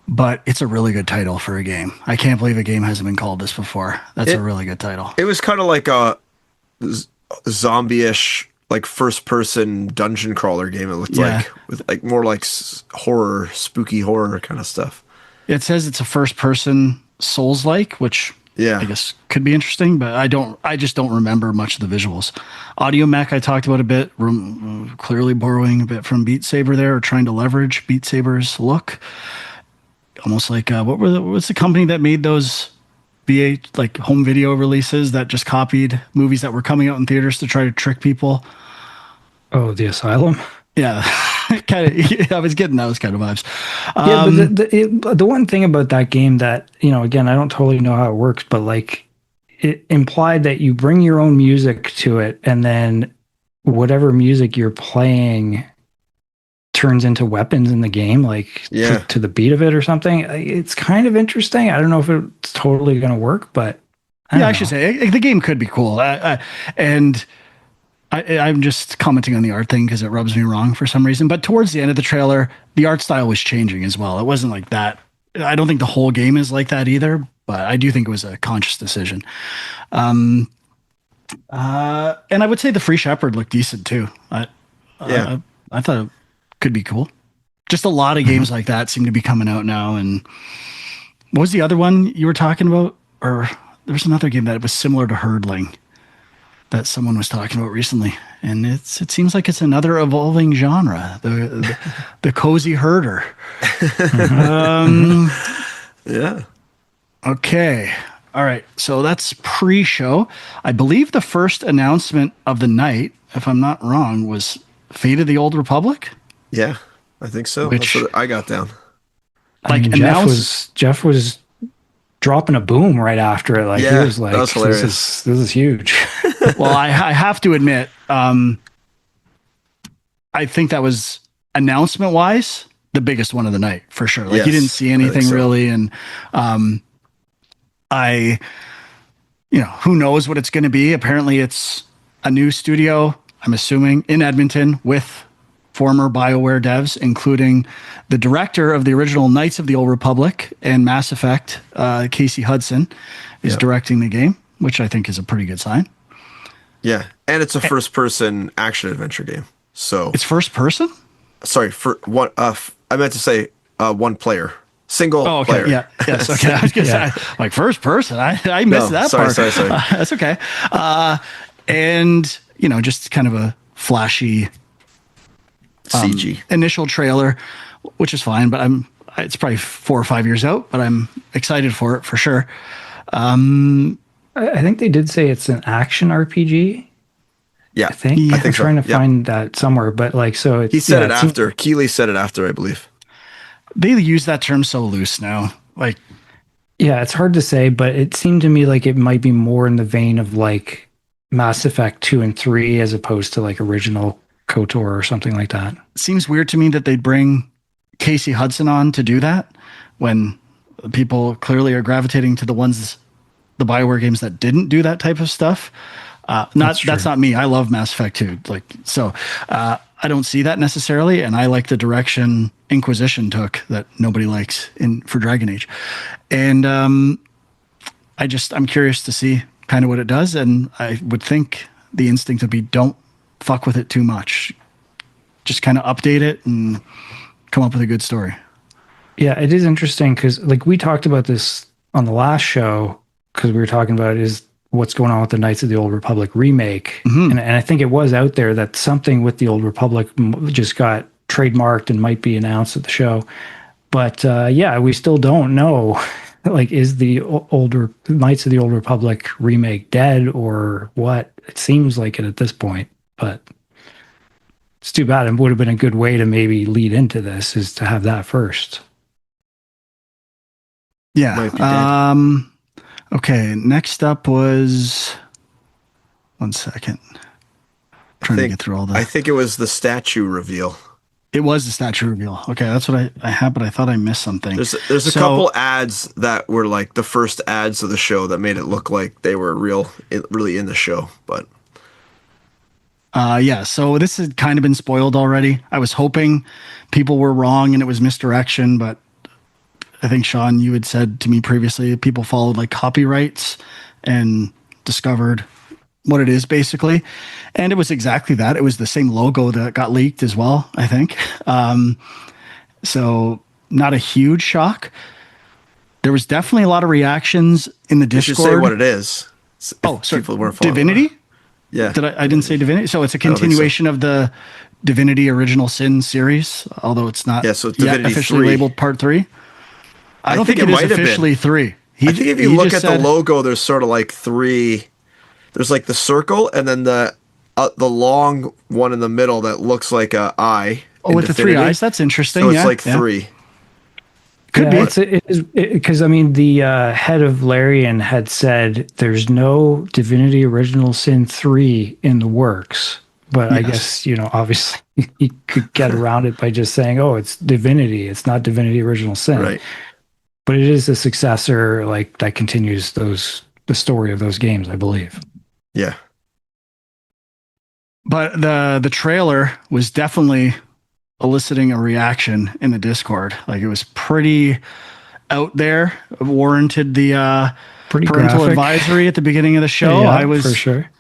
but it's a really good title for a game. I can't believe a game hasn't been called this before. That's a really good title. It was kind of like a zombie-ish, like first-person dungeon crawler game. It looked like with like more like horror, spooky horror kind of stuff. It says it's a first-person Souls-like, which Yeah. I guess could be interesting, but I just don't remember much of the visuals. Audio Mech I talked about a bit, clearly borrowing a bit from Beat Saber there, or trying to leverage Beat Saber's look. Almost like what's the company that made those like home video releases that just copied movies that were coming out in theaters to try to trick people? Oh, The Asylum. Yeah, kind of. I was getting those kind of vibes. Yeah, but the one thing about that game that, again, I don't totally know how it works, but like it implied that you bring your own music to it, and then whatever music you're playing turns into weapons in the game, like to the beat of it or something. It's kind of interesting. I don't know if it's totally going to work, but I should say the game could be cool. And I'm just commenting on the art thing because it rubs me wrong for some reason. But towards the end of the trailer, the art style was changing as well. It wasn't like that. I don't think the whole game is like that either, but I do think it was a conscious decision. And I would say the Free Shepherd looked decent too. I thought it could be cool. Just a lot of games like that seem to be coming out now. And what was the other one you were talking about? Or there was another game that was similar to Herdling that someone was talking about recently, and it seems like it's another evolving genre, the cozy herder. Yeah. Okay. All right. So that's pre-show. I believe the first announcement of the night, if I'm not wrong, was Fate of the Old Republic. Yeah, I think so. Which, that's what I got down. I mean, Jeff was dropping a boom right after it. Like he was like, that was hilarious. This is huge. Well, I have to admit, I think that was announcement wise the biggest one of the night for sure. Like you didn't see anything really, and who knows what it's going to be. Apparently, it's a new studio. I'm assuming in Edmonton with former BioWare devs, including the director of the original Knights of the Old Republic and Mass Effect, Casey Hudson, is directing the game, which I think is a pretty good sign. Yeah, and it's a first-person action-adventure game. So it's first person? Sorry, for one. I meant to say one player, single player. Yeah, yes, okay. I was gonna say like first person. I missed that part. Sorry. That's okay. And just kind of a flashy CG initial trailer, which is fine. But it's probably 4 or 5 years out. But I'm excited for it for sure. I think they did say it's an action RPG. Yeah, I think I'm trying to find that somewhere, but he said it after. Keeley said it after, I believe. They use that term so loose now. Like, yeah, it's hard to say, but it seemed to me like it might be more in the vein of like Mass Effect 2 and 3 as opposed to like original KOTOR or something like that. It seems weird to me that they'd bring Casey Hudson on to do that when people clearly are gravitating to the BioWare games that didn't do that type of stuff. That's not me. I love Mass Effect 2. I don't see that necessarily, and I like the direction Inquisition took that nobody likes for Dragon Age. And I'm curious to see kind of what it does, and I would think the instinct would be don't fuck with it too much. Just kind of update it and come up with a good story. Yeah, it is interesting because we talked about this on the last show because we were talking about is what's going on with the Knights of the Old Republic remake. Mm-hmm. And I think it was out there that something with the Old Republic just got trademarked and might be announced at the show. But we still don't know. Is the older Knights of the Old Republic remake dead or what? It seems like it at this point, but it's too bad. It would have been a good way to maybe lead into this is to have that first. Yeah. Okay, next up was 1 second. Trying to get through all that. I think it was the statue reveal. It was the statue reveal. Okay, that's what I had, but I thought I missed something. There's a couple ads that were like the first ads of the show that made it look like they were really in the show. But Yeah, so this had kind of been spoiled already. I was hoping people were wrong and it was misdirection, but I think, Sean, you had said to me previously people followed like copyrights and discovered what it is basically. And it was exactly that. It was the same logo that got leaked as well, I think. So not a huge shock. There was definitely a lot of reactions in the you Discord. should say what it is. Oh, sorry. People weren't following Divinity? Yeah. I didn't say Divinity. So it's a don't think so. continuation of the Divinity Original Sin series, although it's not Yeah, so it's yet Divinity officially 3. labeled Part 3. I don't think it is might have been. officially 3. I think if you look at the logo, there's sort of like three. There's like the circle, and then the long one in the middle that looks like a eye. Oh, with the three Infinity. eyes. That's interesting. So it's yeah, like yeah. 3. Could be. Because I mean, the head of Larian had said there's no Divinity Original Sin 3 in the works. But I Yes. guess, Mm-hmm. obviously you could get around it by just saying, oh, it's Divinity. It's not Divinity Original Sin. Right. But it is a successor like that continues the story of those games, I believe. Yeah. But the trailer was definitely eliciting a reaction in the Discord. Like it was pretty out there, warranted the Pretty parental graphic. advisory at the beginning of the show. Yeah, I was for sure.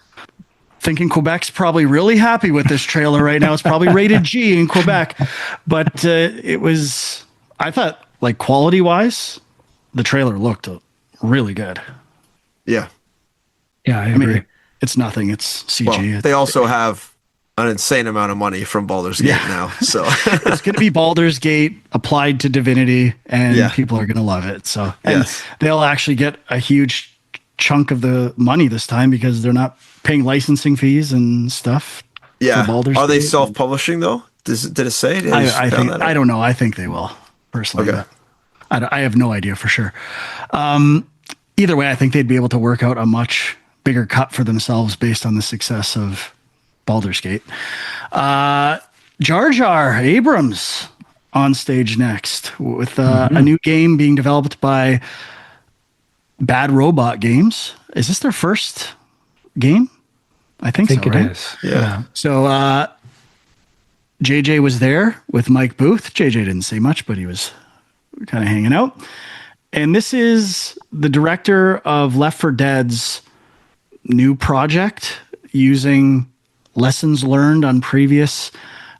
thinking Quebec's probably really happy with this trailer right now. It's probably rated G in Quebec, but it was, I thought, like quality wise, the trailer looked really good. Yeah. Yeah, I I agree. mean, it's nothing. It's CG. Well, they also have an insane amount of money from Baldur's Gate Yeah. now. So It's going to be Baldur's Gate applied to Divinity, and Yeah. people are going to love it. So, and Yes. they'll actually get a huge chunk of the money this time because they're not paying licensing fees and stuff. yeah. for Baldur's Are they Gate. self-publishing though? Did it say? Did you I found think that I out? don't know. I think they will personally. Okay. but I have no idea for sure. Either way, I think they'd be able to work out a much bigger cut for themselves based on the success of Baldur's Gate. Jar Jar Abrams on stage next with a new game being developed by Bad Robot Games. Is this their first game? I think, I think so, it right? is. Yeah. So JJ was there with Mike Booth. JJ didn't say much, but he was kind of hanging out. And this is the director of Left 4 Dead's new project using lessons learned on previous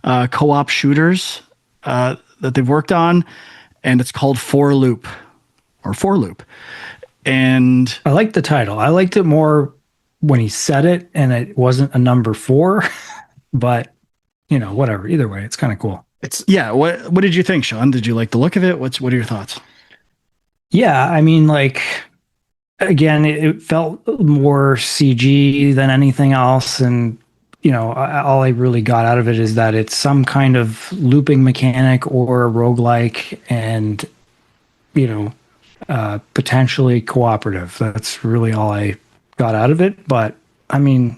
co-op shooters that they've worked on. And it's called For Loop. And I liked the title. I liked it more when he said it and it wasn't a number 4, but whatever. Either way, it's kind of cool. It's yeah, what did you think, Sean? Did you like the look of it? What are your thoughts? Yeah, I mean, like, again, it felt more CG than anything else. And, all I really got out of it is that it's some kind of looping mechanic or a roguelike and, potentially cooperative. That's really all I got out of it. But, I mean,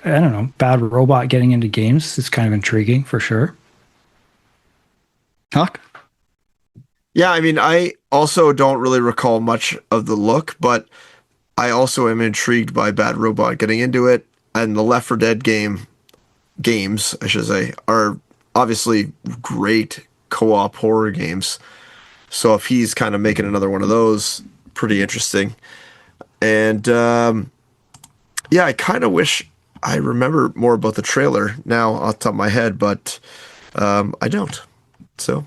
I don't know, Bad Robot getting into games is kind of intriguing for sure. Huck? Yeah, I mean, I also don't really recall much of the look, but I also am intrigued by Bad Robot getting into it, and the Left 4 Dead games, I should say, are obviously great co-op horror games. So if he's kind of making another one of those, pretty interesting. And yeah, I kind of wish I remember more about the trailer now off the top of my head, but I don't. So.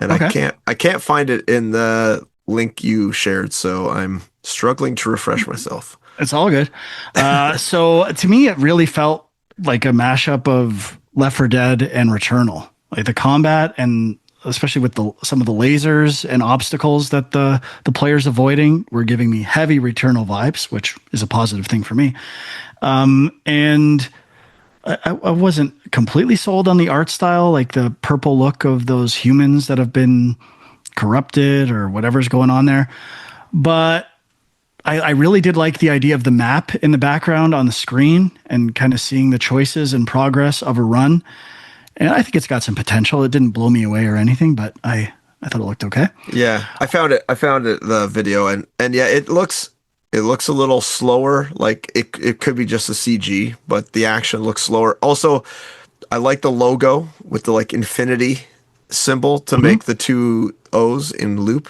And Okay. I can't find it in the link you shared, so I'm struggling to refresh myself. It's all good. So to me, it really felt like a mashup of Left 4 Dead and Returnal. Like the combat, and especially with some of the lasers and obstacles that the player's avoiding, were giving me heavy Returnal vibes, which is a positive thing for me. And I wasn't completely sold on the art style, like the purple look of those humans that have been corrupted or whatever's going on there. But I really did like the idea of the map in the background on the screen and kind of seeing the choices and progress of a run. and I think it's got some potential. It didn't blow me away or anything, but I thought it looked okay. Yeah, I found it. The video, and yeah, it looks a little slower. Like it could be just a CG, but the action looks slower. Also, I like the logo with the like infinity symbol to make the two O's in loop.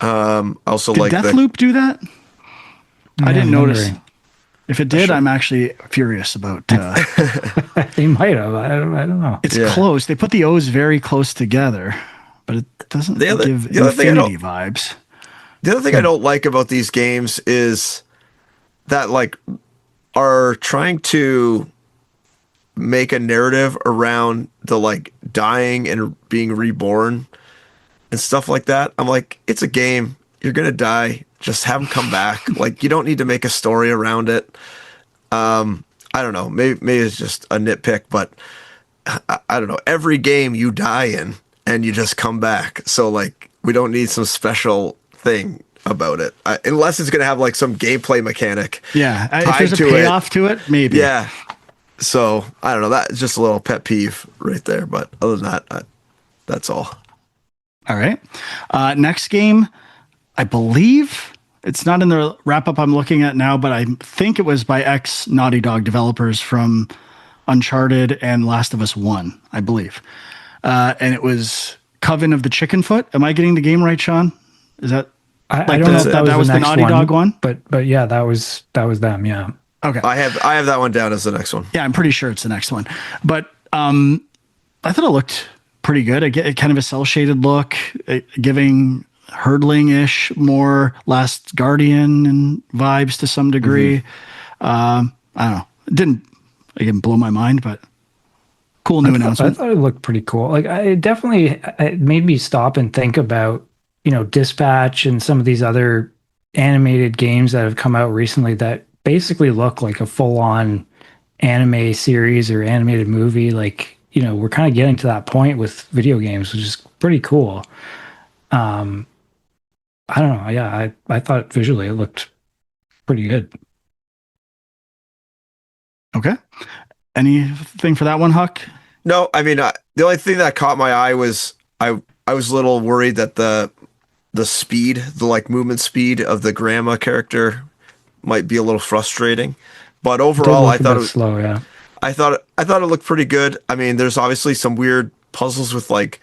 Also Did like the Deathloop do that? I didn't I'm notice. wondering. If it did, I'm actually furious about. They might have. I don't know. It's Yeah. close. They put the O's very close together, but it doesn't The other- give the other thing I infinity don't- vibes. The other thing I don't like about these games is that like are trying to make a narrative around the like dying and being reborn and stuff like that. I'm like, it's a game. You're gonna die. Just have them come back. Like you don't need to make a story around it. I don't know. Maybe it's just a nitpick, but I don't know. Every game you die in and you just come back. So like we don't need some special thing about it, unless it's gonna have like some gameplay mechanic. Yeah, if tied there's a to it. payoff to it, maybe. Yeah. So I don't know. That's just a little pet peeve right there. But other than that, that's all. All right. Next game, I believe it's not in the wrap up I'm looking at now, but I think it was by ex Naughty Dog developers from Uncharted and Last of Us 1, I believe. And it was Coven of the Chicken Foot. Am I getting the game right, Sean? Is that I like don't know if that was the next Naughty Dog one? but yeah, that was them. Yeah. Okay. I have that one down as the next one. Yeah, I'm pretty sure it's the next one. But I thought it looked pretty good. It get kind of a cell shaded look, giving hurdling-ish more Last Guardian and vibes to some degree. I don't know. It didn't again blow my mind, but cool new I announcement. thought it looked pretty cool. Like it made me stop and think about, Dispatch and some of these other animated games that have come out recently that basically look like a full-on anime series or animated movie. Like, we're kind of getting to that point with video games, which is pretty cool. I don't know. Yeah, I thought visually it looked pretty good. Okay. Anything for that one, Huck? No, I mean the only thing that caught my eye was I was a little worried that the speed, the like movement speed of the grandma character might be a little frustrating. But overall, I thought it was slow. Yeah. I thought it looked pretty good. I mean, there's obviously some weird puzzles with like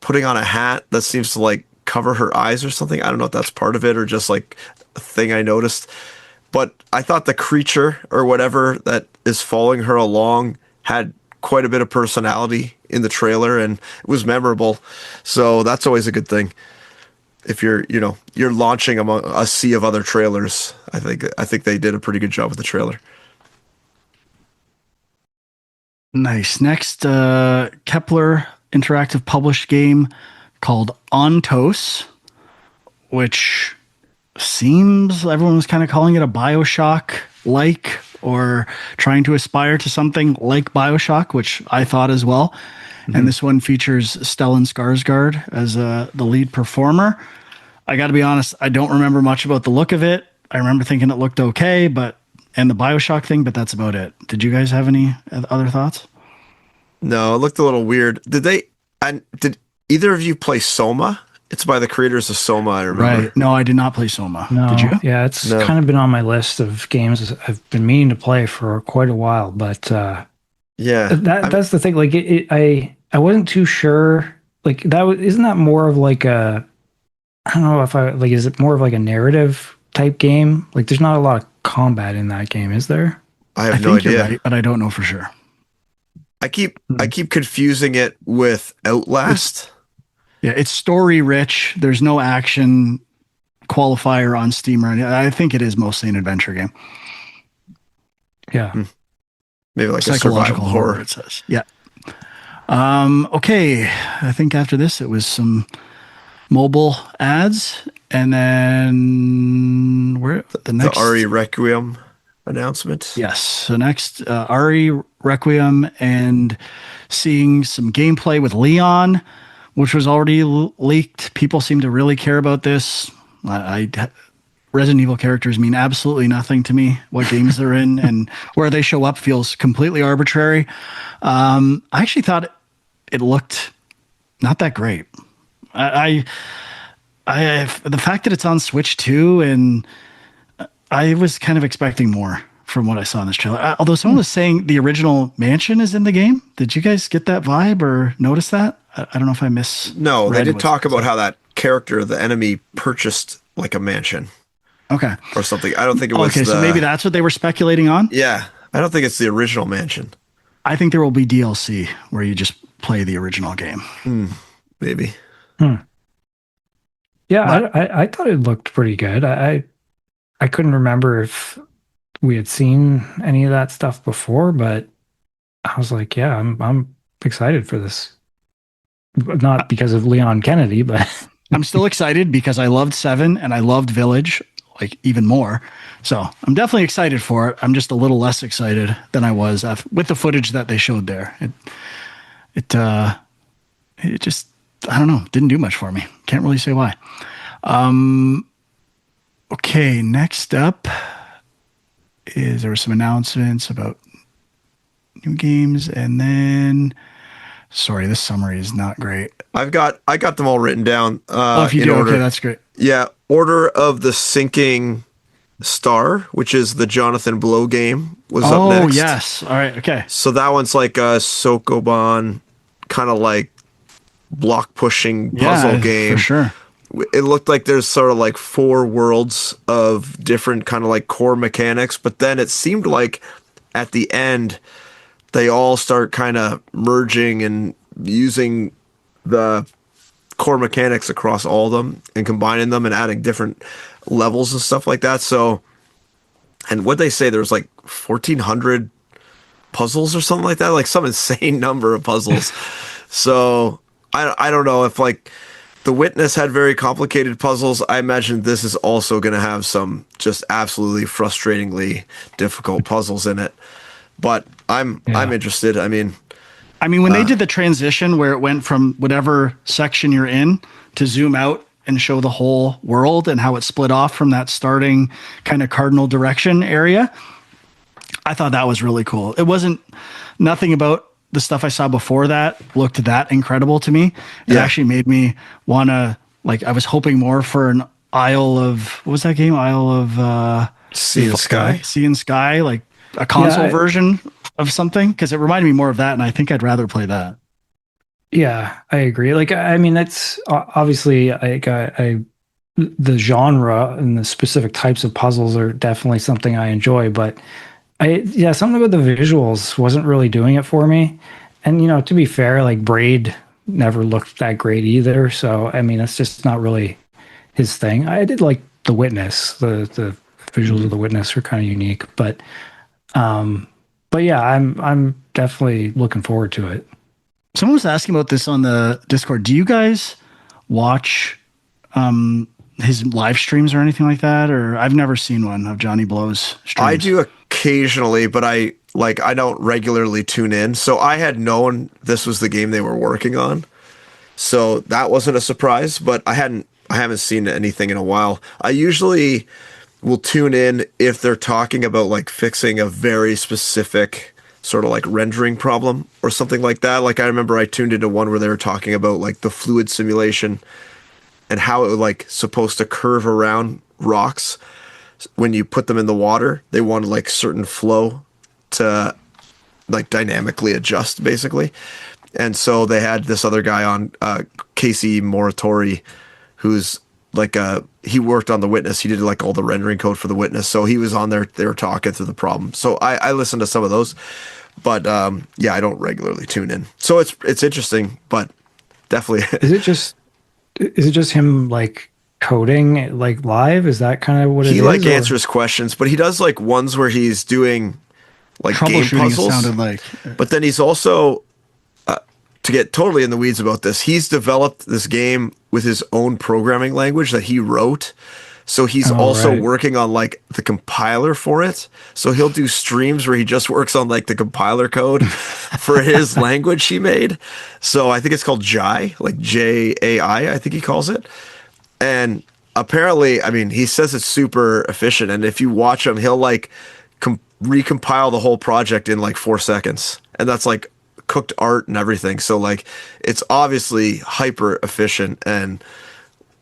putting on a hat that seems to like cover her eyes or something. I don't know if that's part of it or just like a thing I noticed. But I thought the creature or whatever that is following her along had quite a bit of personality in the trailer and it was memorable. So that's always a good thing. If you're launching among a sea of other trailers, I think they did a pretty good job with the trailer. Nice. Next, Kepler Interactive published game called Ontos, which seems everyone was kind of calling it a BioShock-like or trying to aspire to something like BioShock, which I thought as well. And this one features Stellan Skarsgård as the lead performer. I got to be honest, I don't remember much about the look of it. I remember thinking it looked okay, and the BioShock thing, but that's about it. Did you guys have any other thoughts? No, it looked a little weird. Did either of you play Soma? It's by the creators of Soma, I remember. Right. No, I did not play Soma. No, Did you? Yeah, it's No. kind of been on my list of games I've been meaning to play for quite a while, but Yeah. that's the thing. Like I wasn't too sure. Like isn't that more of like a, I don't know if is it more of like a narrative type game? Like there's not a lot of combat in that game, is there? I I have no think you're idea. right, but I don't know for sure. I keep confusing it with Outlast. Yeah, it's story rich. There's no action qualifier on Steam or anything. I think it is mostly an adventure game. Yeah. Maybe like a Psychological survival horror, horror. it says. Yeah. Okay. I think after this, it was some mobile ads. And then the The next. Ari Requiem announcement. Yes. So next, Ari Requiem and seeing some gameplay with Leon, which was already leaked. People seem to really care about this. Resident Evil characters mean absolutely nothing to me. What games they're in and where they show up feels completely arbitrary. I actually thought it looked not that great. The fact that it's on Switch too, and I was kind of expecting more from what I saw in this trailer. Although someone was saying the original mansion is in the game. Did you guys get that vibe or notice that? I don't know if I missed. No, they did talk about how that character, the enemy, purchased like a mansion Okay. or something. I don't think it was. Okay, so maybe that's what they were speculating on. Yeah, I don't think it's the original mansion. I think there will be DLC where you just play the original game. Maybe. Yeah, I thought it looked pretty good. I couldn't remember if we had seen any of that stuff before, but I was like, yeah, I'm excited for this. Not because of Leon Kennedy, but I'm still excited because I loved 7 and I loved Village like even more. So I'm definitely excited for it. I'm just a little less excited than I was with the footage that they showed there. It just, I don't know, didn't do much for me. Can't really say why. Okay, next up there were some announcements about new games, and then sorry, this summary is not great. I got them all written down. If you in do, order. okay, that's great. Yeah, Order of the Sinking Star, which is the Jonathan Blow game, was up next. Oh, yes. All right, okay. So that one's like a Sokoban kind of like block pushing puzzle game. For sure. It looked like there's sort of like 4 worlds of different kind of like core mechanics, but then it seemed like at the end they all start kind of merging and using the core mechanics across all of them and combining them and adding different levels and stuff like that. So, and what they say, there's like 1,400 puzzles or something like that, like some insane number of puzzles. So I don't know if like The Witness had very complicated puzzles. I imagine this is also going to have some just absolutely frustratingly difficult puzzles in it. But I'm interested. I mean, when they did the transition where it went from whatever section you're in to zoom out and show the whole world and how it split off from that starting kind of cardinal direction area, I thought that was really cool. It wasn't nothing about the stuff I saw before that looked that incredible to me. It actually made me want to, like, I was hoping more for an Isle of, what was that game? Isle of Sea and Sky. Sea and Sky, like a console version of something, because it reminded me more of that, and I think I'd rather play that. Yeah, I agree. Like, I mean, that's obviously the genre and the specific types of puzzles are definitely something I enjoy, but something about the visuals wasn't really doing it for me. And, you know, to be fair, like Braid never looked that great either. So, I mean, it's just not really his thing. I did like The Witness. The visuals of The Witness are kind of unique, but yeah, I'm definitely looking forward to it. Someone was asking about this on the Discord. Do you guys watch his live streams or anything like that? Or I've never seen one of Johnny Blow's streams. I do occasionally, but I don't regularly tune in. So I had known this was the game they were working on. So that wasn't a surprise, but I haven't seen anything in a while. I usually will tune in if they're talking about like fixing a very specific sort of like rendering problem or something like that. Like I remember I tuned into one where they were talking about like the fluid simulation and how it was like supposed to curve around rocks when you put them in the water. They wanted like certain flow to like dynamically adjust basically. And so they had this other guy on, Casey Moratori, who's like he worked on The Witness. He did like all the rendering code for The Witness. So he was on there. They were talking through the problem. So I listened to some of those, but I don't regularly tune in. So it's interesting, but definitely. Is it just him like coding like live? Is that kind of what it is? He like answers questions, but he does like ones where he's doing like game troubleshooting, puzzles. it sounded like. But then he's also, to get totally in the weeds about this, he's developed this game with his own programming language that he wrote. So he's also working on like the compiler for it. So he'll do streams where he just works on like the compiler code for his language he made. So I think it's called Jai, like Jai, I think he calls it. And apparently, I mean, he says it's super efficient. And if you watch him, he'll like recompile the whole project in like 4 seconds. And that's like cooked art and everything. So like it's obviously hyper efficient and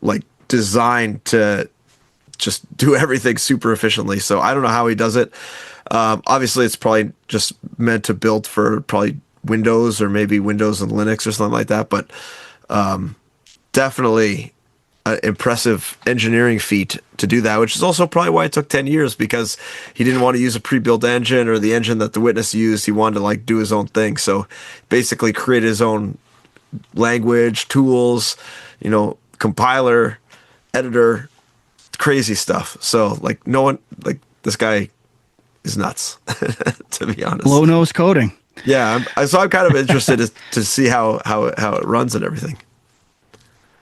like designed to just do everything super efficiently. So I don't know how he does it. Obviously, it's probably just meant to build for probably Windows or maybe Windows and Linux or something like that. But definitely an impressive engineering feat to do that, which is also probably why it took 10 years, because he didn't want to use a pre-built engine or the engine that The Witness used. He wanted to like do his own thing. So basically create his own language, tools, compiler, editor, crazy stuff. So like no one, like this guy is nuts, to be honest. Low nose coding. Yeah, so I'm kind of interested to see how it runs and everything.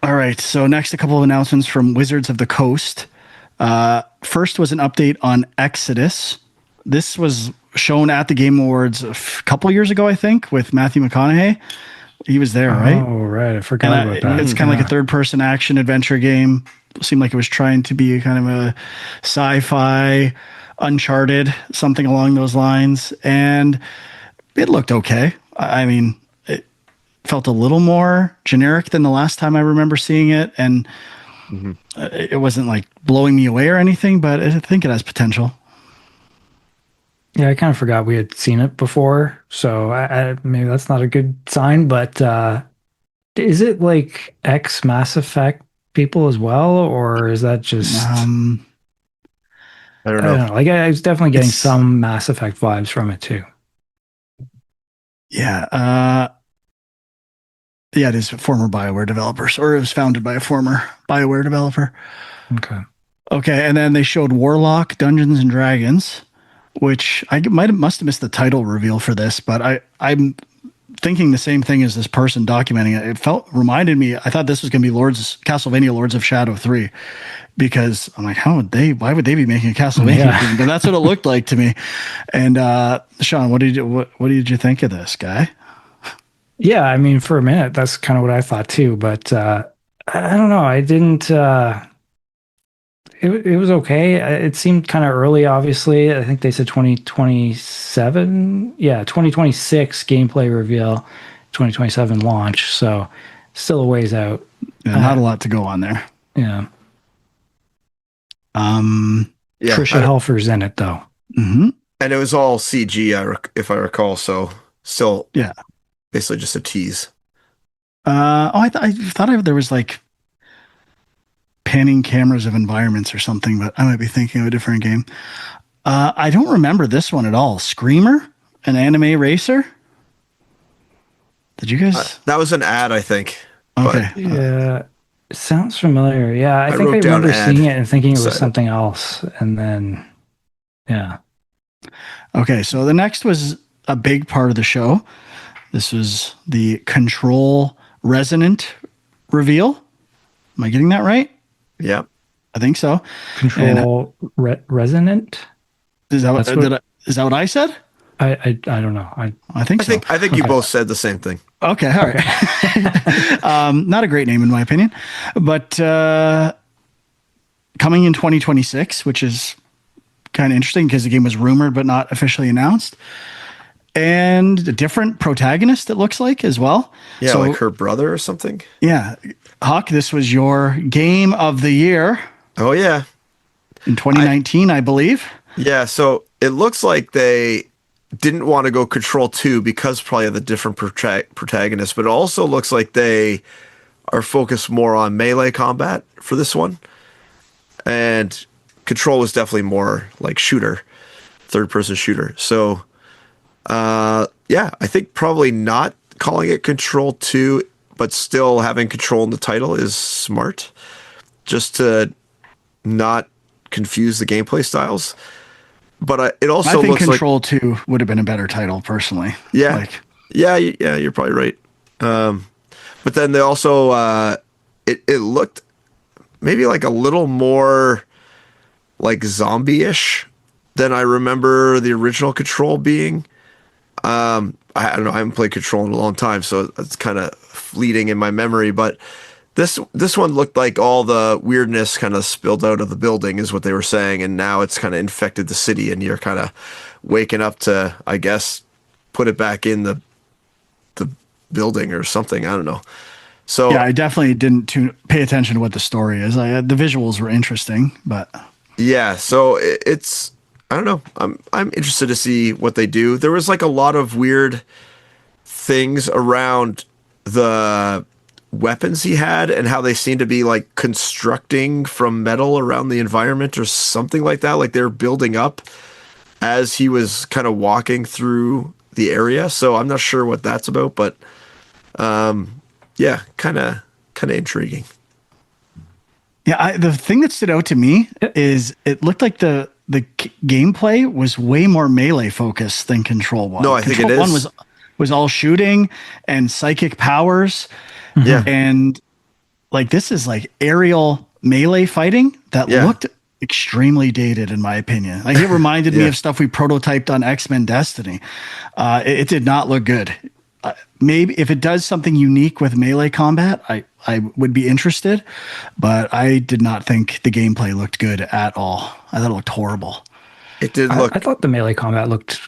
All right. So next, a couple of announcements from Wizards of the Coast. First was an update on Exodus. This was shown at the Game Awards a couple years ago, I think, with Matthew McConaughey. He was there, right? Oh, right. I forgot about that. It's kind of like a third-person action adventure game. It seemed like it was trying to be kind of a sci-fi, Uncharted, something along those lines. And it looked okay. I mean, it felt a little more generic than the last time I remember seeing it. And it wasn't like blowing me away or anything, but I think it has potential. Yeah, I kind of forgot we had seen it before, so I maybe that's not a good sign. But is it like ex Mass Effect people as well, or is that just I don't I know. don't know. Like I was definitely getting It's- some Mass Effect vibes from it too. Yeah. Yeah, it is former BioWare developers, or it was founded by a former BioWare developer. Okay. Okay, and then they showed Warlock Dungeons and Dragons, which I must have missed the title reveal for this, but I'm thinking the same thing as this person documenting it. It reminded me. I thought this was going to be Castlevania Lords of Shadow 3, because I'm like, why would they be making a Castlevania game? But that's what it looked like to me. And Sean, what did you think of this guy? Yeah, I mean, for a minute, that's kind of what I thought too. But I don't know. I didn't. It was okay. It seemed kind of early. Obviously, I think they said 2027. Yeah, 2026 gameplay reveal, 2027 launch. So still a ways out. Yeah, not a lot to go on there. Yeah. Yeah, Trisha Helfer's in it though. Mm-hmm. and it was all CG, if I recall. So still, Yeah. basically just a tease. I thought there was like panning cameras of environments or something, but I might be thinking of a different game. I don't remember this one at all. Screamer, an anime racer. Did you guys? That was an ad, I think. Okay. Yeah. It sounds familiar. Yeah, I think I wrote down remember ad seeing it and thinking it was beside it. something else, and then yeah. Okay. So the next was a big part of the show. This was the Control Resonant reveal. Am I getting that right? Yeah. I think so. Control resonant. Is that That's what- is that what I said? I don't know. I think so. I think you both said the same thing. Okay, all right. Not a great name in my opinion, but coming in 2026, which is kind of interesting because the game was rumored but not officially announced, and a different protagonist it looks like as well. Yeah, So, like her brother or something. yeah, Huck, this was your game of the year Oh yeah. in 2019, I believe. Yeah, so it looks like they didn't want to go Control 2 because probably of the different protagonists, but it also looks like they are focused more on melee combat for this one. And Control was definitely more like shooter, third-person shooter. So, yeah, I think probably not calling it Control 2, but still having Control in the title is smart, just to not confuse the gameplay styles. But it also I think looks Control 2 would have been a better title personally. Yeah. Like, yeah, you're probably right. But then they also it looked maybe like a little more like zombie-ish than I remember the original Control being. I don't know. I haven't played Control in a long time, so it's kind of fleeting in my memory. But this one looked like all the weirdness kind of spilled out of the building, is what they were saying, and now it's kind of infected the city, and you're kind of waking up to, I guess, put it back in the building or something. I don't know. So Yeah, I definitely didn't pay attention to what the story is. The visuals were interesting, but yeah, so it's I don't know. I'm interested to see what they do. There was like a lot of weird things around the weapons he had and how they seem to be like constructing from metal around the environment or something like that. Like they're building up as he was kind of walking through the area. So I'm not sure what that's about, but yeah, kind of intriguing. yeah, the thing that stood out to me is it looked like the gameplay was way more melee focused than Control 1. No, I think it Control 1 is. was all shooting and psychic powers. Yeah. And like this is like aerial melee fighting that Yeah. looked extremely dated in my opinion. Like it reminded me Yeah. of stuff we prototyped on X-Men Destiny. It did not look good. Maybe if it does something unique with melee combat, I would be interested, but I did not think the gameplay looked good at all. I thought it looked horrible. It did look I thought the melee combat looked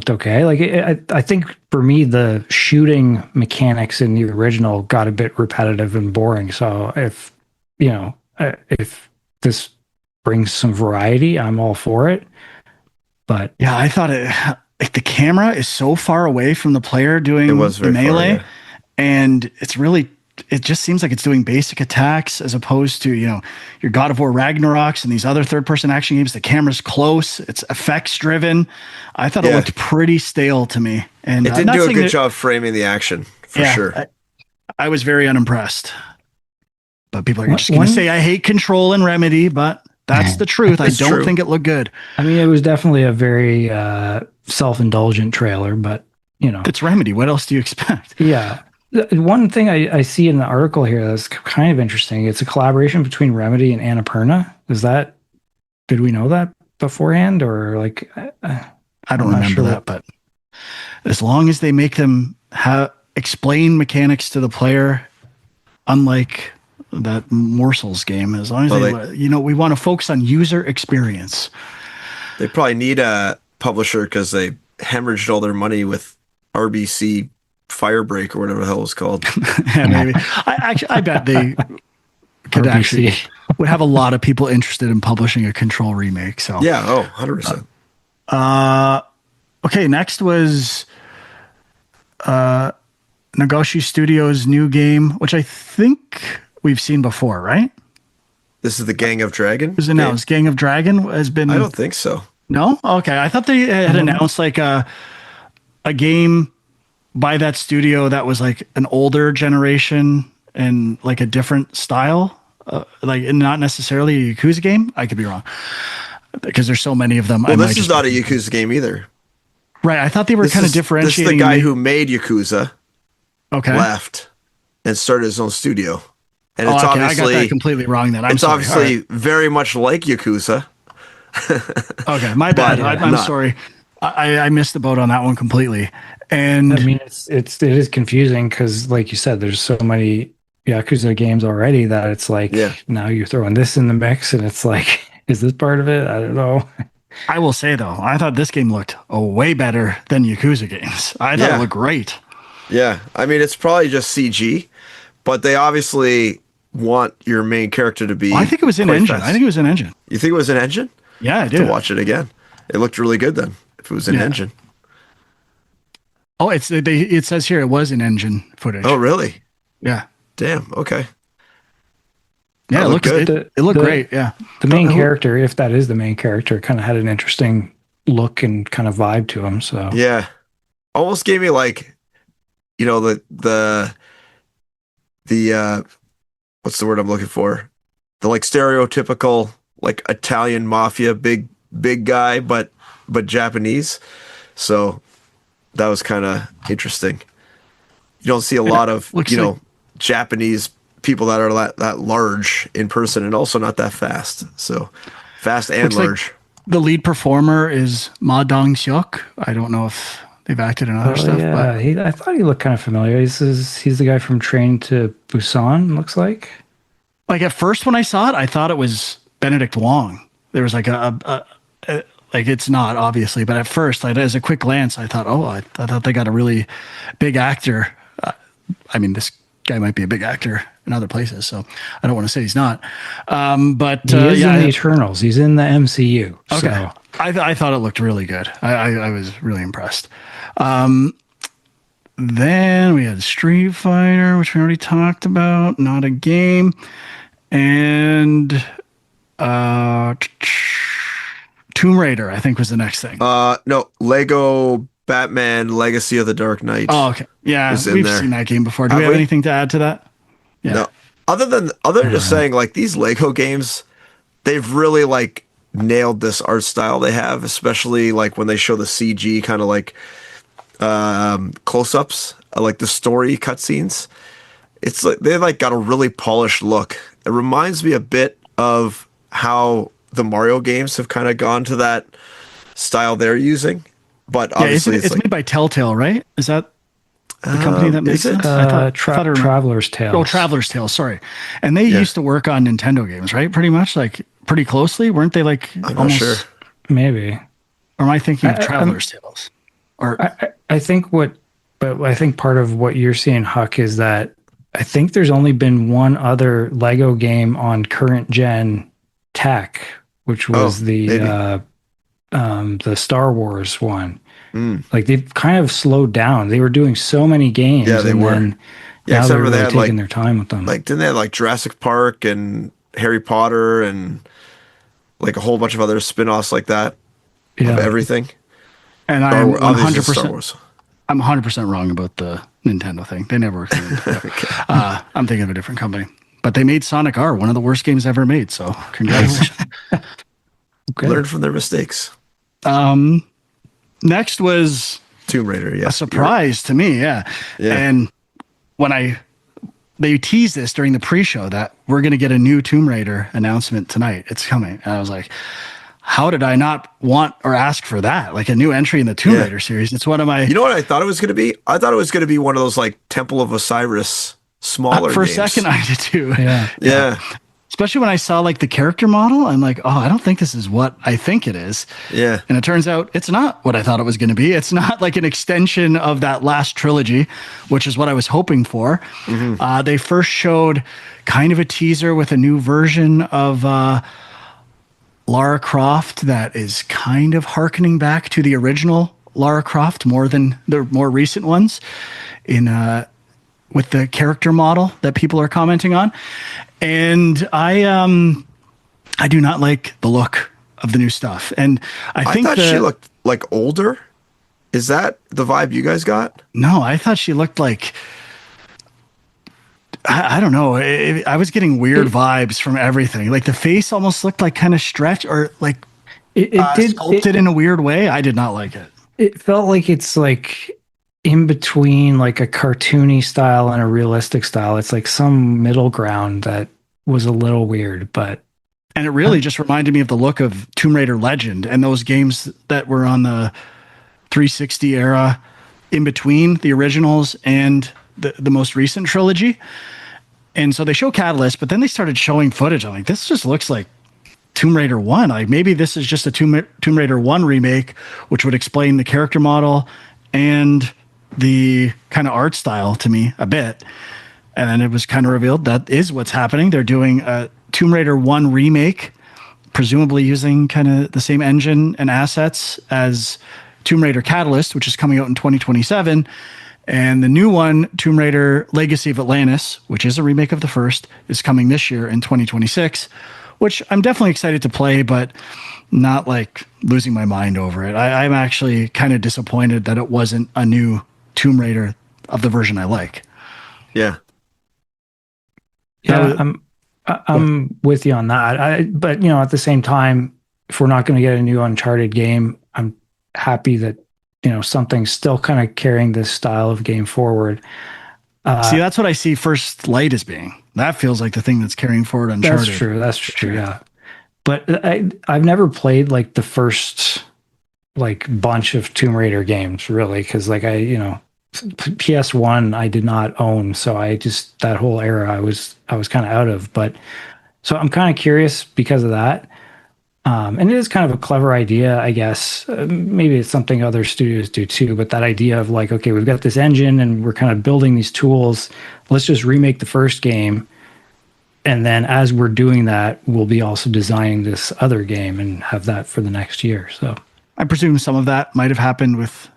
okay. Like I think for me, the shooting mechanics in the original got a bit repetitive and boring. So if if this brings some variety, I'm all for it. But Yeah, I thought like the camera is so far away from the player doing It was the very far, melee, yeah. and it just seems like it's doing basic attacks as opposed to your God of War Ragnaroks and these other third-person action games. The camera's close, it's effects driven. I thought it Yeah. looked pretty stale to me, and it didn't not do a saying good that- job framing the action for yeah, sure. I was very unimpressed. But people are One- just going one- to say I hate Control and Remedy, but that's the truth. I It's don't true. think it looked good. I mean, it was definitely a very self-indulgent trailer. But It's Remedy. What else do you expect? yeah. One thing I see in the article here that's kind of interesting. It's a collaboration between Remedy and Annapurna. Did we know that beforehand, or like? I don't I'm not remember sure that, what- but as long as they make them explain mechanics to the player, unlike that Morsels game, as long as Well, we want to focus on user experience. They probably need a publisher because they hemorrhaged all their money with RBC Firebreak or whatever the hell it was called. Yeah, maybe. I bet they could RBC. actually would have a lot of people interested in publishing a Control remake. So Yeah, 100%. okay, next was Nagoshi Studios' new game, which I think we've seen before, right? This is the Gang of Dragon. It was announced. Gang of Dragon has been. I don't think so. No? Okay. I thought they had announced like a game by that studio that was like an older generation and like a different style. Like not necessarily a Yakuza game. I could be wrong. Because there's so many of them. Well, this is not a Yakuza game either. Right. I thought they were This kind of is- This differentiating. is the guy who made Yakuza okay. left and started his own studio. And Oh, it's okay. I got obviously that completely wrong then. I'm it's sorry. obviously All very much like Yakuza. right. Okay. My bad. but I'm not. sorry. I missed the boat on that one completely. And I mean, it is confusing because, like you said, there's so many Yakuza games already that it's like Yeah. now you're throwing this in the mix, and it's like, is this part of it? I don't know. I will say though, I thought this game looked way better than Yakuza games. I thought Yeah. it looked great. Yeah. I mean, it's probably just CG, but they obviously want your main character to be. I think it was in quite engine. fast. I think it was in engine. You think it was an engine? Yeah, I To did. watch it again. It looked really good then. If it was an Yeah. engine. Oh, it says here it was in engine footage. Oh, really? yeah. Damn. Okay. Yeah, That it looked looks good. it looked The- great. Yeah. The main who- character, if that is the main character, kind of had an interesting look and kind of vibe to him. So Yeah. Almost gave me like, the what's the word I'm looking for? The like stereotypical like Italian mafia big guy, but Japanese. So that was kind of interesting. You don't see a lot of looks like- Japanese people that are that large in person and also not that fast. So fast and Looks like- large. The lead performer is Ma Dong-seok. I don't know if they've acted in other stuff, but I thought he looked kind of familiar. He's the guy from Train to Busan. Looks like. like at first when I saw it, I thought it was Benedict Wong. There was like a like it's not obviously, but at first, like as a quick glance, I thought, I thought they got a really big actor I mean, this guy might be a big actor in other places, so I don't want to say he's not. But He is in the Eternals. He's in the MCU. okay. So. I thought it looked really good. I was really impressed. Then we had Street Fighter, which we already talked about, not a game. And Tomb Raider, I think, was the next thing. No, Lego Batman Legacy of the Dark Knight. Oh, okay. Yeah, is in we've there. seen that game before. Do Have we have we? anything to add to that? Yeah. No. Other than just saying, like, these Lego games, they've really like nailed this art style they have, especially like when they show the CG kind of like close-ups, like the story cutscenes. It's like they like got a really polished look. It reminds me a bit of how the Mario games have kind of gone to that style they're using. But Yeah, obviously, it's made by Telltale, right? Is that the company that makes is it? it? I thought it was- Traveler's Tales. Oh, Traveler's Tales, sorry. And they used to work on Nintendo games, right? Pretty much, like pretty closely, weren't they? Like I'm almost. not sure. Maybe. Or am I thinking of Traveler's Tales? Or I think I think part of what you're seeing, Huck, is that I think there's only been one other Lego game on current gen tech, which was the Star Wars one. Like they've kind of slowed down. They were doing so many games. Yeah, they were. Then Yeah, now except they're for really they had, taking their time with them. Like, didn't they have like Jurassic Park and Harry Potter and like a whole bunch of other spin-offs like that of everything? and I'm Obviously Star 100%. Wars. I'm 100% wrong about the Nintendo thing. They never worked with Nintendo. I'm thinking of a different company. But they made Sonic R, one of the worst games ever made. So congratulations. Okay. Learn from their mistakes. Next was Tomb Raider, yeah. a surprise to me. Yeah. And when they teased this during the pre-show that we're going to get a new Tomb Raider announcement tonight. It's coming. And I was like, how did I not want or ask for that? Like a new entry in the Tomb Raider series. It's one of my. You know what I thought it was going to be? I thought it was going to be one of those like Temple of Osiris smaller for games. a second, I did too. Yeah. Especially when I saw like the character model, I'm like, oh, I don't think this is what I think it is. Yeah. And it turns out it's not what I thought it was going to be. It's not like an extension of that last trilogy, which is what I was hoping for. They first showed kind of a teaser with a new version of Lara Croft that is kind of hearkening back to the original Lara Croft more than the more recent ones with the character model that people are commenting on. And I do not like the look of the new stuff. And I think thought she looked like older. Is that the vibe you guys got? No, I thought she looked like I don't know. I was getting weird vibes from everything. Like the face almost looked like kind of stretched or like it did sculpted in a weird way. I did not like it. It felt like it's like in between like a cartoony style and a realistic style. It's like some middle ground that was a little weird, but and it really just reminded me of the look of Tomb Raider Legend and those games that were on the 360 era in between the originals and the most recent trilogy. And so they show Catalyst, but then they started showing footage. I'm like, this just looks like Tomb Raider 1. Like maybe this is just a Tomb Raider 1 remake, which would explain the character model and the kind of art style to me a bit. And then it was kind of revealed that is what's happening. They're doing a Tomb Raider 1 remake, presumably using kind of the same engine and assets as Tomb Raider Catalyst, which is coming out in 2027. And the new one, Tomb Raider Legacy of Atlantis, which is a remake of the first, is coming this year in 2026, which I'm definitely excited to play, but not like losing my mind over it. I'm actually kind of disappointed that it wasn't a new Tomb Raider of the version I like. Yeah. Yeah, I'm with you on that. But you know, at the same time, if we're not going to get a new Uncharted game, I'm happy that you know something's still kind of carrying this style of game forward. See, that's what I see First Light as being. That feels like the thing that's carrying forward Uncharted. That's true. That's true. Yeah, but I've never played like the first like bunch of Tomb Raider games really, because like PS1 I did not own, so I just that whole era I was kind of out of. But so I'm kind of curious because of that. And it is kind of a clever idea, I guess. Maybe it's something other studios do too, but that idea of like, okay, we've got this engine and we're kind of building these tools. Let's just remake the first game. And then as we're doing that, we'll be also designing this other game and have that for the next year. So I presume some of that might have happened with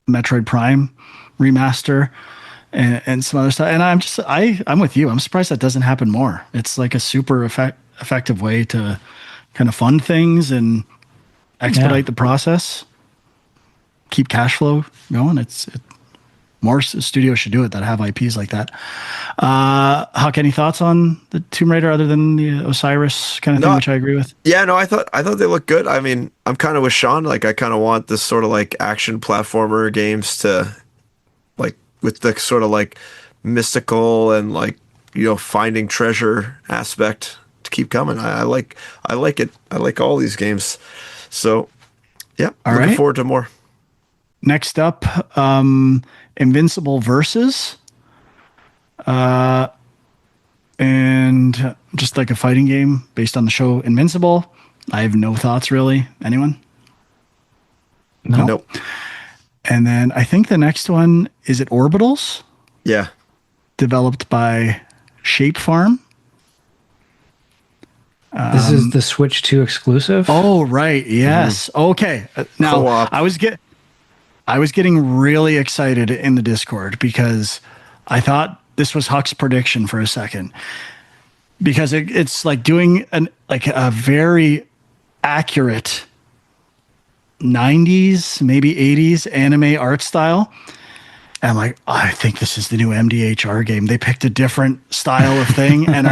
Metroid Prime remaster and some other stuff. And I'm with you. I'm surprised that doesn't happen more. It's like a super effective way to kind of fund things and expedite the process, keep cash flow going. More studios should do it that have IPs like that. Huck, any thoughts on the Tomb Raider other than the Osiris kind of thing, which I agree with? Yeah, no, I thought they looked good. I mean, I'm kind of with Sean. Like, I kind of want this sort of like action platformer games to, like, with the sort of like mystical and like, you know, finding treasure aspect to keep coming. I like it. I like all these games. So, yeah, looking forward to more. Next up, Invincible Versus. And just like a fighting game based on the show Invincible. I have no thoughts really. Anyone? no. Nope. And then I think the next one, is it Orbitals? Yeah. Developed by Shape Farm. This is the Switch 2 exclusive. Oh, right. Yes. Okay. Now Co-op. I was getting really excited in the Discord because I thought this was Huck's prediction for a second, because it's like doing a very accurate 90s, maybe 80s anime art style. And I'm like, I think this is the new MDHR game. They picked a different style of thing and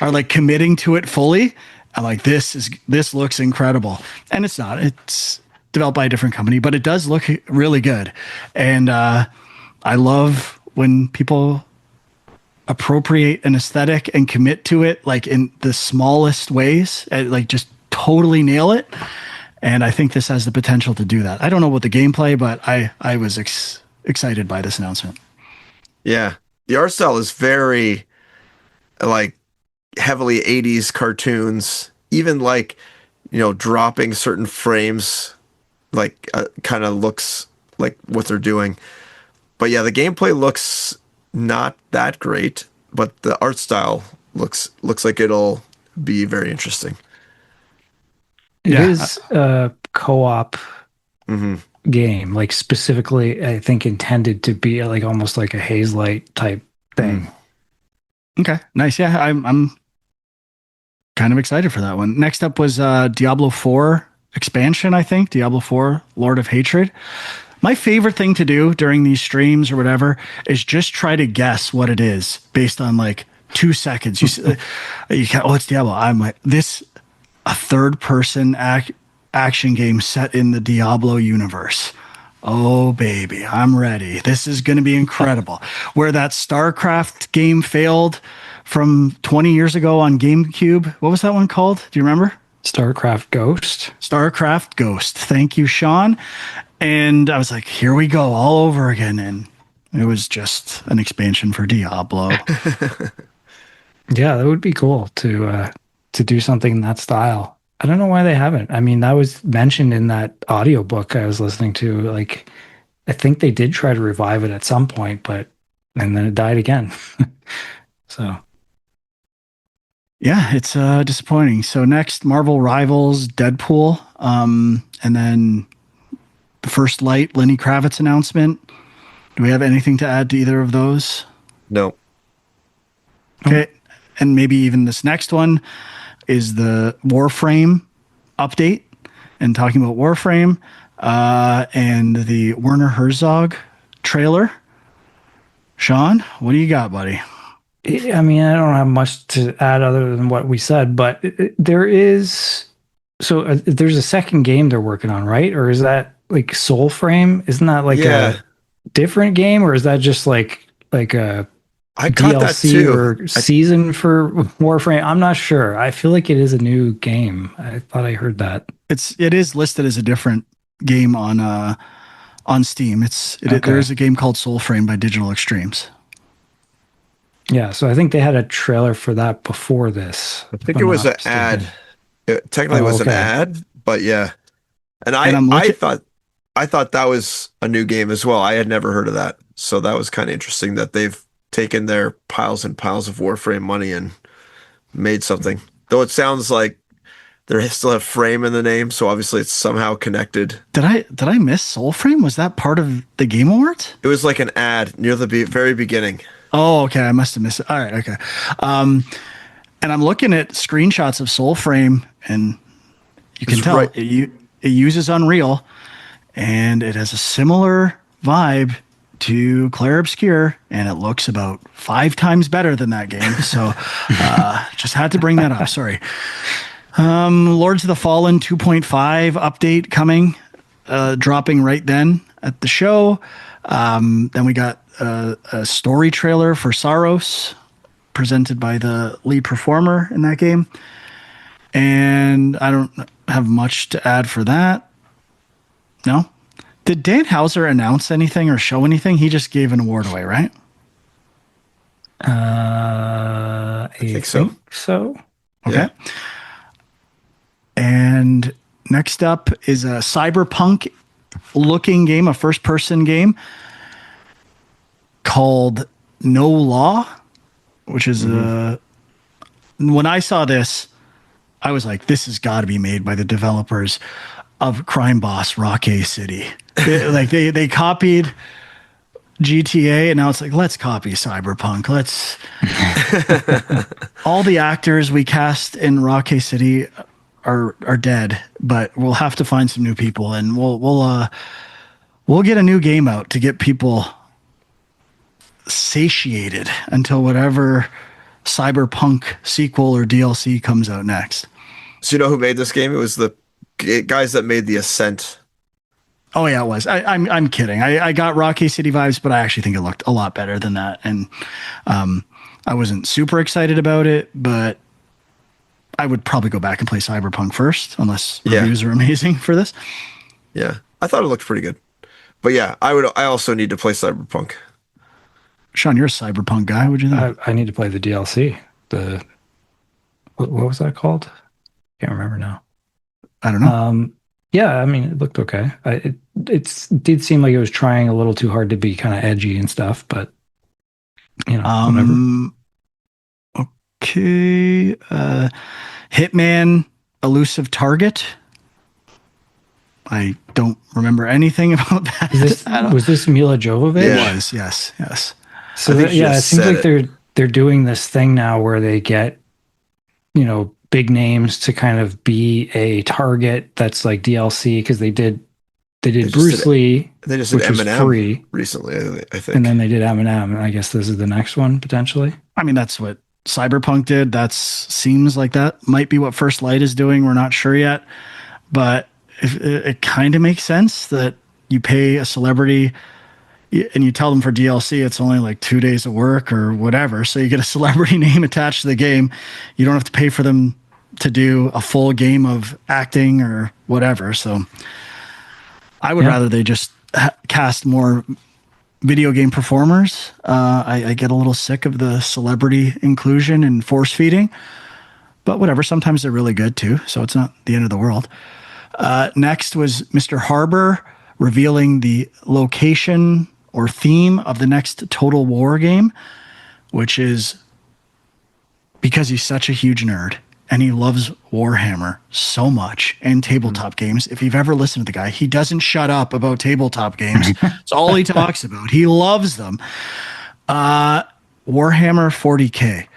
are like committing to it fully. I'm like, this looks incredible. And it's not. It's developed by a different company, but it does look really good. And I love when people appropriate an aesthetic and commit to it, like in the smallest ways, and like just totally nail it. And I think this has the potential to do that. I don't know about the gameplay, but I was excited by this announcement. Yeah. The art style is very like heavily 80s cartoons, even like, you know, dropping certain frames, like kind of looks like what they're doing. But yeah, the gameplay looks not that great, but the art style looks like it'll be very interesting. It is a co-op Mm-hmm. game, like specifically, I think intended to be like almost like a Hazelight type thing. Okay, nice. Yeah, I'm kind of excited for that one. Next up was Diablo 4 expansion, I think. Diablo 4 Lord of Hatred. My favorite thing to do during these streams or whatever is just try to guess what it is based on like 2 seconds. You can, oh, it's Diablo. I'm like, a third person action game set in the Diablo universe. Oh, baby, I'm ready. This is going to be incredible. Where that StarCraft game failed from 20 years ago on GameCube. What was that one called? Do you remember? StarCraft Ghost. StarCraft Ghost. Thank you, Sean. And I was like, here we go, all over again. And it was just an expansion for Diablo. Yeah, that would be cool to do something in that style. I don't know why they haven't. I mean, that was mentioned in that audiobook I was listening to. Like, I think they did try to revive it at some point, and then it died again. So, yeah, it's disappointing. So next, Marvel Rivals, Deadpool, and then the First Light, Lenny Kravitz announcement. Do we have anything to add to either of those? No. Okay, and maybe even this next one is the Warframe update, and talking about Warframe and the Werner Herzog trailer. Sean, what do you got, buddy? I mean, I don't have much to add other than what we said, but there's a second game they're working on, right? Or is that like Soulframe? Isn't that like a different game, or is that just like a I caught that DLC too. or season for Warframe? I'm not sure. I feel like it is a new game. I thought I heard that. It is listed as a different game on Steam. There is a game called Soulframe by Digital Extremes. Yeah, so I think they had a trailer for that before this. I think it was an ad. It technically Oh, was an okay. ad, but yeah. And And I'm looking. I thought that was a new game as well. I had never heard of that. So that was kind of interesting that they've taken their piles and piles of Warframe money and made something. Though it sounds like they still have frame in the name, so obviously it's somehow connected. Did I miss Soulframe? Was that part of the Game Awards? It was like an ad near the very beginning. Oh, okay. I must have missed it. All right. Okay. And I'm looking at screenshots of Soulframe, and you can It's tell right. it uses Unreal, and it has a similar vibe to Clair Obscur, and it looks about 5 times better than that game. So just had to bring that up. Sorry. Lords of the Fallen 2.5 update coming, dropping right then at the show. Then we got a story trailer for Saros, presented by the lead performer in that game. And I don't have much to add for that. No? Did Dan Hauser announce anything or show anything? He just gave an award away, right? I think so. So Okay. Yeah. And next up is a cyberpunk looking game, a first person game called No Law, which is when I saw this, I was like, this has got to be made by the developers of Crime Boss Rocky City. They copied GTA, and now it's like, let's copy Cyberpunk. Let's all the actors we cast in Rocky City are dead, but we'll have to find some new people, and we'll get a new game out to get people satiated until whatever Cyberpunk sequel or DLC comes out next. So you know who made this game? It was the guys that made the Ascent. Oh yeah, it was. I'm kidding. I got Rocky City vibes, but I actually think it looked a lot better than that. And I wasn't super excited about it, but I would probably go back and play Cyberpunk first, unless reviews are amazing for this. Yeah, I thought it looked pretty good. But yeah, I also need to play Cyberpunk. Sean, you're a Cyberpunk guy. What'd you think? I need to play the DLC. What was that called? Can't remember now. I don't know. Yeah, I mean, it looked okay. It did seem like it was trying a little too hard to be kind of edgy and stuff, but whatever. Okay. Hitman Elusive Target. I don't remember anything about that. Was this Mila Jovovich? Yeah. It was, yes. So I think she it just seems said like they're doing this thing now where they get, big names to kind of be a target that's like DLC, because they did Bruce Lee, They just did which was Eminem free, recently, I think. and then they did Eminem, and I guess this is the next one potentially. I mean, that's what Cyberpunk did. Seems like that might be what First Light is doing. We're not sure yet, but it kind of makes sense that you pay a celebrity and you tell them for DLC, it's only like 2 days of work or whatever. So you get a celebrity name attached to the game. You don't have to pay for them to do a full game of acting or whatever. So I would rather they just cast more video game performers. I get a little sick of the celebrity inclusion and force feeding, but whatever. Sometimes they're really good too. So it's not the end of the world. Next was Mr. Harbor revealing the location or theme of the next Total War game, which is because he's such a huge nerd and he loves Warhammer so much and tabletop games. If you've ever listened to the guy, he doesn't shut up about tabletop games. It's all he talks about. He loves them. Warhammer 40K,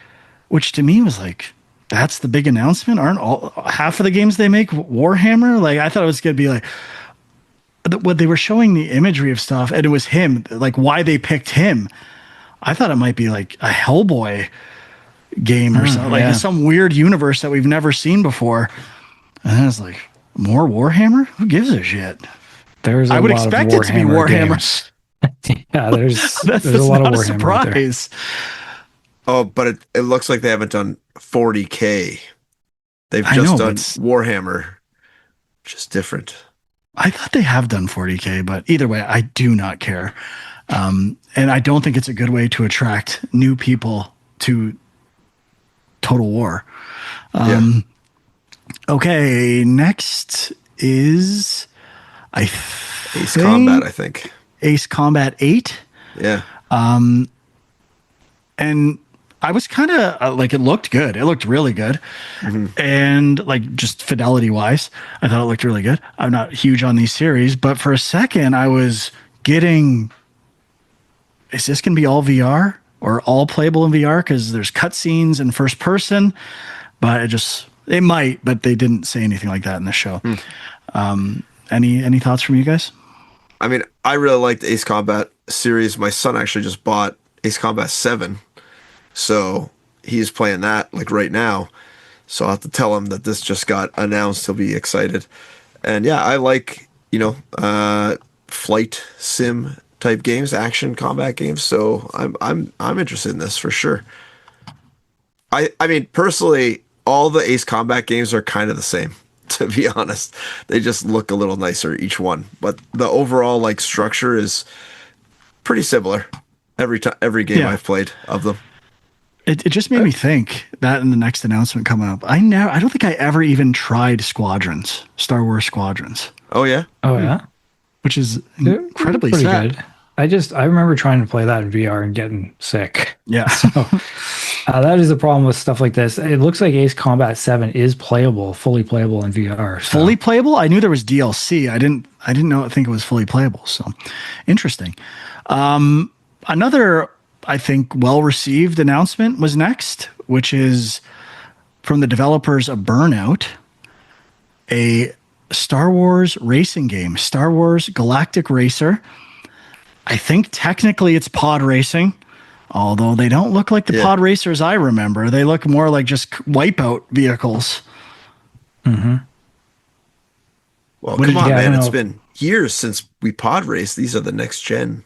which to me was like, that's the big announcement. Aren't half of the games they make Warhammer? Like, I thought it was going to be like, what they were showing the imagery of stuff, and it was him, like why they picked him. I thought it might be like a Hellboy game or something, like some weird universe that we've never seen before. And I was like, more Warhammer? Who gives a shit? I would expect it to be Warhammer. Yeah, there's that's a lot not of a Warhammer out there. surprise. Oh, but it looks like they haven't done 40K. They've I just know, done but Warhammer, which is different. I thought they have done 40K, but either way, I do not care. And I don't think it's a good way to attract new people to Total War. Okay, next is I Ace think Combat, I think. Ace Combat 8. Yeah. And I was kind of like, it looked good. It looked really good. And like, just fidelity wise, I thought it looked really good. I'm not huge on these series, but for a second, I was getting, is this going to be all VR or all playable in VR? Because there's cutscenes in first person, but it might, but they didn't say anything like that in the show. Any thoughts from you guys? I mean, I really liked the Ace Combat series. My son actually just bought Ace Combat 7. So he's playing that like right now. So I'll have to tell him that this just got announced. He'll be excited. And yeah, I like, flight sim type games, action combat games. So I'm interested in this for sure. I mean, personally, all the Ace Combat games are kind of the same, to be honest. They just look a little nicer, each one. But the overall like structure is pretty similar every game Yeah. I've played of them. It just made me think that in the next announcement coming up, I don't think I ever even tried Star Wars Squadrons, Oh yeah? Oh yeah, which is They're incredibly pretty sad. good. I remember trying to play that in VR and getting sick. Yeah. That is the problem with stuff like this. It looks like Ace Combat 7 is fully playable in VR. So. Fully playable? I knew there was DLC. I didn't think it was fully playable. So interesting. Another, I think, well-received announcement was next, which is from the developers of Burnout, a Star Wars racing game, Star Wars Galactic Racer. I think technically it's pod racing, although they don't look like the pod racers I remember. They look more like just wipeout vehicles. Well, What did come on, you- I man. don't It's know. been years since we pod raced. These are the next gen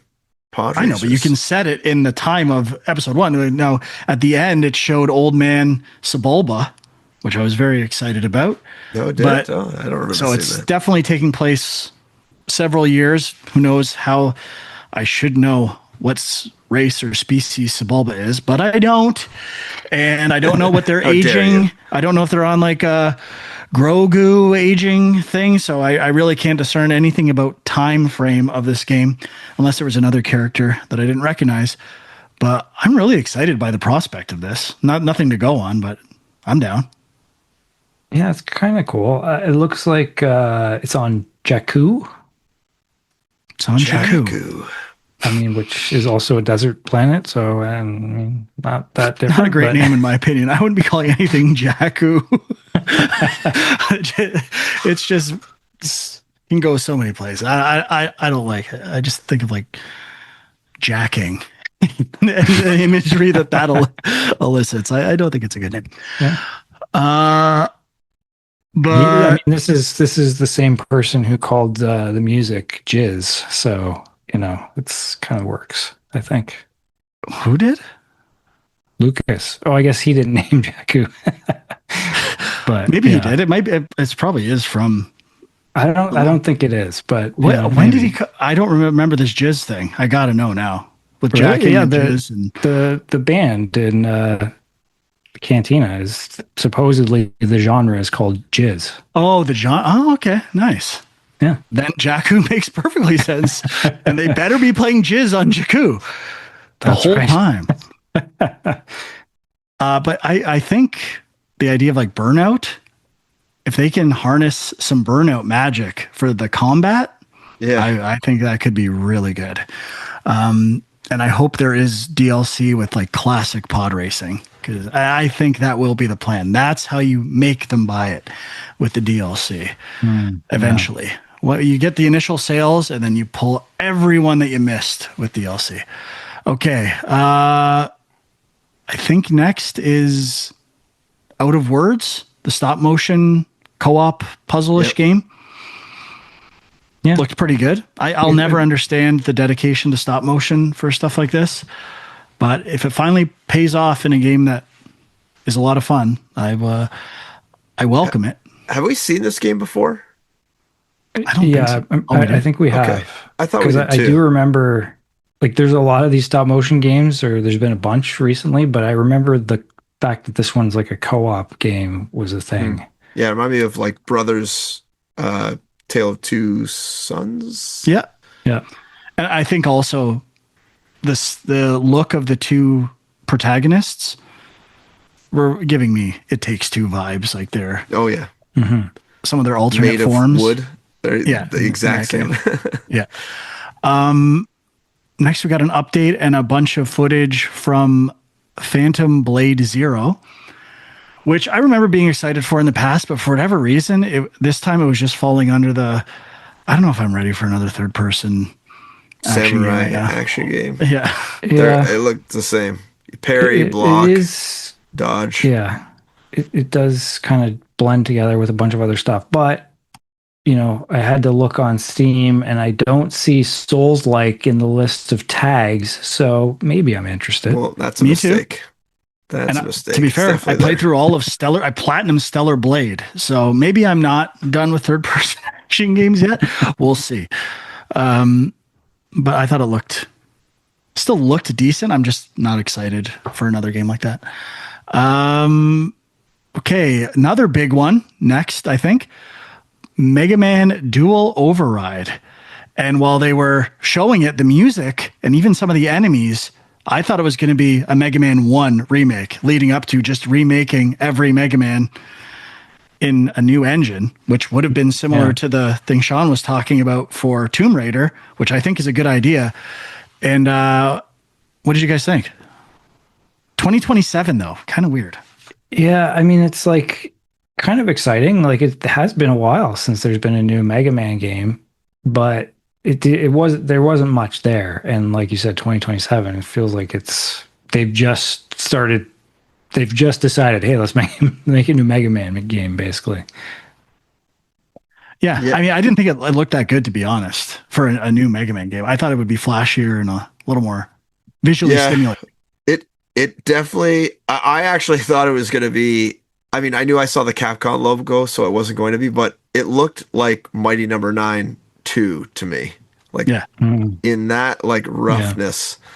pod I know, but you can set it in the time of episode 1. Now, at the end, it showed Old Man Sebulba, which I was very excited about. No, it did. but- Oh, I don't remember So seeing it's that. definitely taking place several years. Who knows how I should know what race or species Sebulba is, but I don't. And I don't know what they're How dare aging. you. I don't know if they're on like a Grogu aging thing. So I really can't discern anything about time frame of this game unless there was another character that I didn't recognize. But I'm really excited by the prospect of this. Nothing to go on, but I'm down. Yeah, it's kind of cool. It looks like it's on Jakku. It's on Jakku. Jakku. I mean, which is also a desert planet. So, not that different. Not a great but- name in my opinion. I wouldn't be calling anything Jakku. It's just it can go so many places. I don't like it. I just think of like jacking and the imagery that elicits. I don't think it's a good name. Yeah. But I mean, this is the same person who called the music Jizz. So, it's kind of works, I think. who did? Lucas. Oh, I guess he didn't name Jakku. But Maybe yeah. he did. It might be. It probably is from. I don't think it is, but When did maybe. he? I don't remember this Jizz thing. I gotta know now with Really? jacking Yeah, and the- Jizz and. The band in Cantina is supposedly the genre is called Jizz. Oh, the John. Oh, okay, nice. Yeah. Then Jakku makes perfectly sense, and they better be playing Jizz on Jakku the That's whole right. time. But I think the idea of like Burnout, if they can harness some Burnout magic for the combat, Yeah. I think that could be really good. And I hope there is DLC with like classic pod racing, because I think that will be the plan. That's how you make them buy it, with the DLC eventually. Well, you get the initial sales and then you pull everyone that you missed with DLC. Okay. I think next is Out of Words, the stop motion co-op puzzle-ish Yep. game. Yeah. Looked pretty good. I'll never understand the dedication to stop motion for stuff like this, but if it finally pays off in a game that is a lot of fun, I welcome it. Have we seen this game before? I don't think Yeah, so. Oh, we I did? think we have. Okay. I thought we Because did I too. do remember, like, there's a lot of these stop motion games, or there's been a bunch recently, but I remember the fact that this one's like a co-op game was a thing. Yeah, remind me of like Brothers, Tale of Two Sons. Yeah. Yeah. And I think also the look of the two protagonists were giving me It Takes Two vibes. Like they're Oh yeah, some of their alternate made of forms. wood. They're Yeah, the exact same. Yeah. Next, we got an update and a bunch of footage from Phantom Blade Zero, which I remember being excited for in the past, but for whatever reason, this time it was just falling under the, I don't know if I'm ready for another third person Samurai game right now. action game. Yeah. Yeah. It looked the same. Parry, It block, is, dodge. yeah. It does kind of blend together with a bunch of other stuff, but you know, I had to look on Steam and I don't see Souls-like in the list of tags, so maybe I'm interested. Well, that's a Me too. mistake. That's And a mistake. to be It's fair, I definitely played there. through all of Stellar. I platinum Stellar Blade, so maybe I'm not done with third person action games yet. We'll see. But I thought it still looked decent. I'm just not excited for another game like that. Okay, another big one next, I think. Mega Man Dual Override. And while they were showing it, the music and even some of the enemies, I thought it was going to be a Mega Man 1 remake, leading up to just remaking every Mega Man in a new engine, which would have been similar to the thing Sean was talking about for Tomb Raider, which I think is a good idea. And what did you guys think? 2027, though, kind of weird. Yeah, I mean, it's like kind of exciting. Like it has been a while since there's been a new Mega Man game, but there wasn't much there. And like you said, 2027, it feels like they've just decided, hey, let's make a new Mega Man game, basically. Yeah, I mean, I didn't think it looked that good, to be honest, for a new Mega Man game. I thought it would be flashier and a little more visually stimulating. It definitely. I actually thought it was going to be. I mean, I knew I saw the Capcom logo, so it wasn't going to be, but it looked like Mighty Number 9 2 to me. Like in that like roughness. Yeah.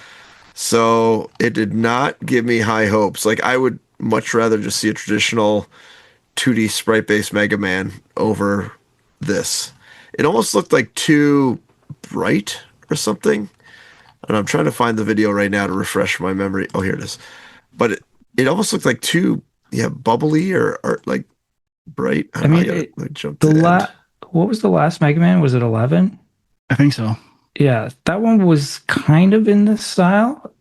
So it did not give me high hopes. Like I would much rather just see a traditional 2D sprite-based Mega Man over this. It almost looked like too bright or something. And I'm trying to find the video right now to refresh my memory. Oh, here it is. But it almost looked like too bubbly or like bright. I mean, what was the last Mega Man? Was it 11? I think so. Yeah, that one was kind of in this style.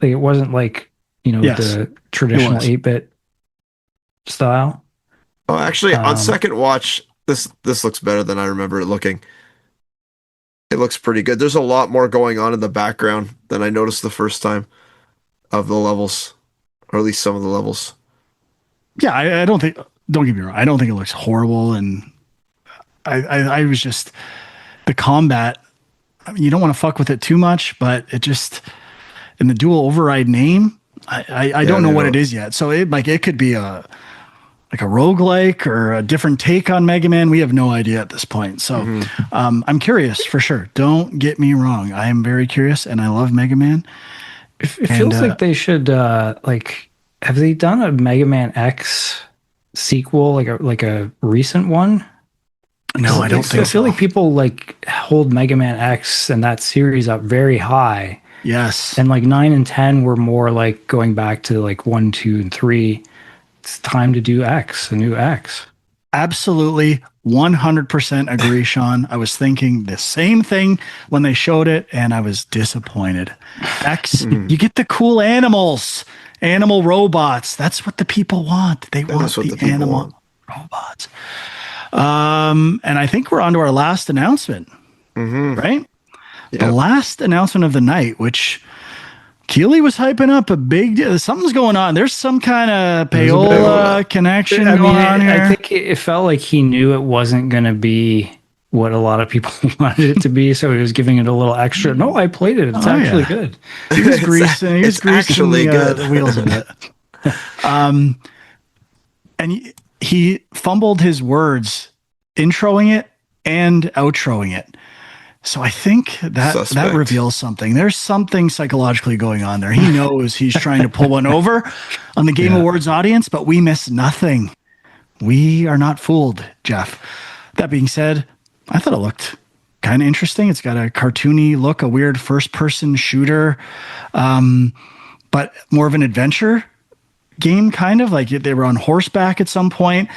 Like it wasn't like, the traditional 8-bit style. Oh, actually, on second watch, this looks better than I remember it looking. It looks pretty good. There's a lot more going on in the background than I noticed the first time of the levels, or at least some of the levels. Yeah, I don't get me wrong, I don't think it looks horrible, and I was just, the combat, I mean, you don't want to fuck with it too much, but it just, in the dual override name, I don't know what it is yet. So it could be a roguelike or a different take on Mega Man. We have no idea at this point. So I'm curious for sure. Don't get me wrong. I am very curious and I love Mega Man. It feels like they should have they done a Mega Man X sequel, like a recent one? No, I don't think I feel like people hold Mega Man X and that series up very high. Yes. And 9 and 10 were more like going back to 1, 2, and 3. It's time to do X, a new X. Absolutely. 100% agree, Sean. I was thinking the same thing when they showed it, and I was disappointed. X, you get the cool animals, animal robots. That's what the people want. They want the animal robots. And I think we're on to our last announcement, right? Yep. The last announcement of the night, which Keeley was hyping up a big deal. Something's going on. There's some kind of payola connection going on here. I think it felt like he knew it wasn't going to be what a lot of people wanted it to be, so he was giving it a little extra. No, I played it. It's actually good. He was greasing. He was greasing the wheels of it. And he fumbled his words, introing it and outroing it. So I think that reveals something. There's something psychologically going on there. He knows he's trying to pull one over on the Game Awards audience, but we miss nothing we are not fooled, Jeff. That being said, I thought it looked kind of interesting. It's got a cartoony look, a weird first-person shooter, but more of an adventure game, kind of like they were on horseback at some point.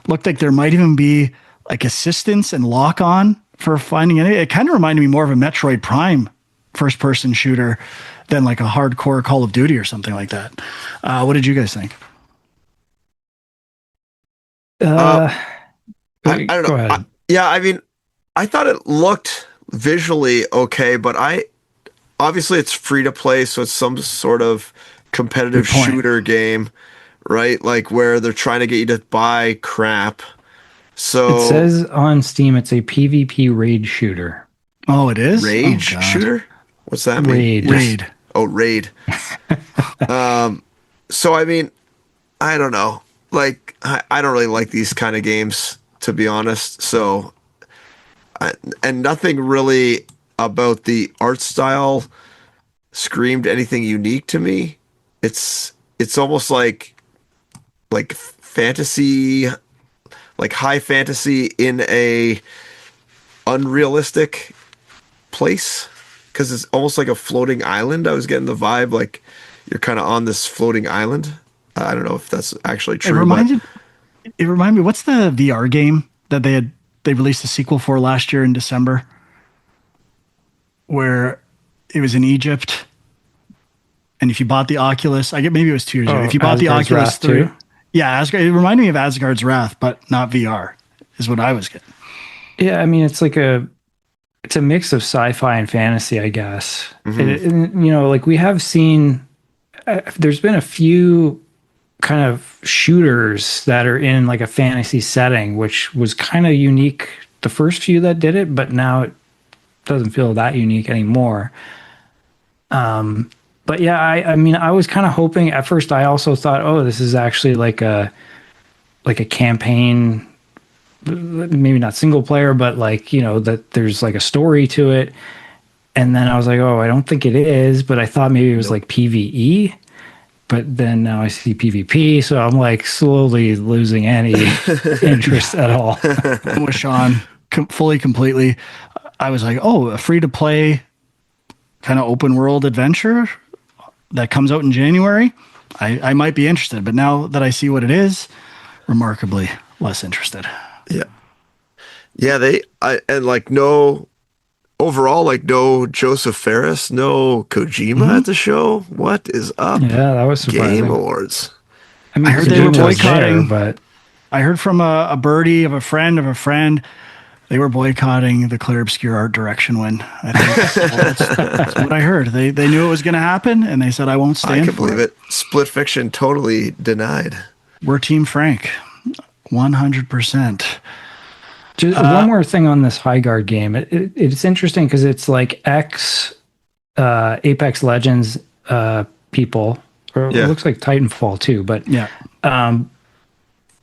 Looked like there might even be like assistance and lock on for finding it. It kind of reminded me more of a Metroid Prime first-person shooter than like a hardcore Call of Duty or something like that. What did you guys think? I don't know. Go ahead. I mean, I thought it looked visually okay, but obviously it's free to play, so it's some sort of competitive Good point. shooter game, right? Like where they're trying to get you to buy crap. So It says on Steam it's a PvP raid shooter. Oh, it is? rage Oh, God. shooter? What's that mean? Raid. Raid. Oh, raid. So I mean, I don't know. Like I don't really like these kind of games, to be honest. So and nothing really about the art style screamed anything unique to me. It's almost like fantasy, like high fantasy in a unrealistic place, because it's almost like a floating island. I was getting the vibe like you're kind of on this floating island. I don't know if that's actually It true. reminded me, what's the VR game that they released a sequel for last year in December, where it was in Egypt, and if you bought the Oculus, maybe it was 2 years ago. If you bought the Asgard's Oculus Wrath 3, 2? yeah, it reminded me of Asgard's Wrath, but not VR, is what I was getting. Yeah, I mean it's a mix of sci-fi and fantasy, I guess. And, you know, like we have seen, there's been a few kind of shooters that are in like a fantasy setting, which was kind of unique the first few that did it, but now it doesn't feel that unique anymore. But yeah, I mean, I was kind of hoping at first. I also thought, oh, this is actually like a campaign, maybe not single player, but like, you know, that there's like a story to it. And then I was like, oh, I don't think it is, but I thought maybe it was like PvE. But then now I see PvP, so I'm like slowly losing any interest at all. With Sean, fully, completely. I was like, oh, a free to play kind of open world adventure that comes out in January. I might be interested, but now that I see what it is, remarkably less interested. Yeah, and like no overall, like no Joseph Ferris, no Kojima at the show. What is up? Yeah, that was surprising. Game Awards. I mean, I heard they were Kojima's boycotting. but I heard from a birdie of a friend, they were boycotting the Claire Obscure art direction win. I think that's what I heard. They knew it was going to happen, and they said, I won't I stand can for believe it. Split Fiction totally denied. We're Team Frank, 100%. just one more thing on this High Guard game. It's interesting because it's like Apex Legends people, or Yeah. it looks like Titanfall too, but Yeah.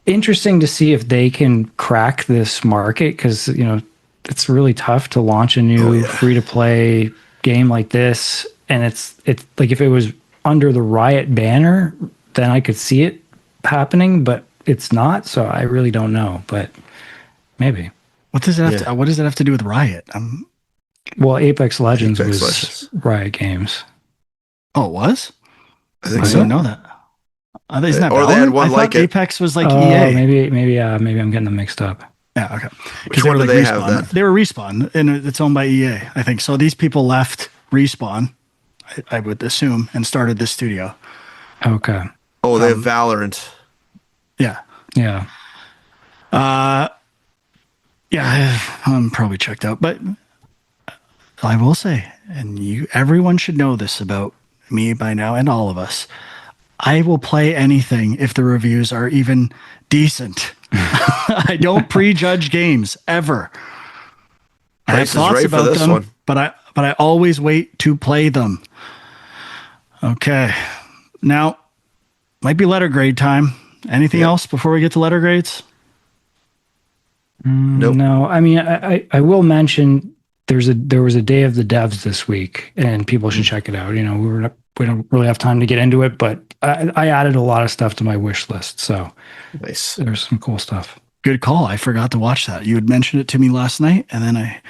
interesting to see if they can crack this market, because you know it's really tough to launch a new free to play game like this, and it's like if it was under the Riot banner, then I could see it happening, but it's not, so I really don't know, but maybe. What does it have to do with Riot? Well, Apex Legends Apex was Legends. Riot Games. Oh, it was? I think I so. didn't know that. Isn't that Or they had Valorant? one I thought like it. Apex was like Oh, EA. maybe I'm getting them mixed up. Yeah, okay. Which one do they have then? They were Respawn, and it's owned by EA, I think. So these people left Respawn, I would assume, and started this studio. Okay. Oh, they have Valorant. Yeah. Yeah. Yeah, I'm probably checked out, but I will say, and everyone should know this about me by now, and all of us, I will play anything if the reviews are even decent. I don't prejudge games ever. I have Price is thoughts right for about this them, one. but I always wait to play them. Okay, now might be letter grade time. Anything else before we get to letter grades? Nope. No, I mean, I will mention there was a Day of the Devs this week, and people should check it out. You know, we don't really have time to get into it, but I added a lot of stuff to my wish list. So Nice. there's some cool stuff. Good call. I forgot to watch that. You had mentioned it to me last night, and then I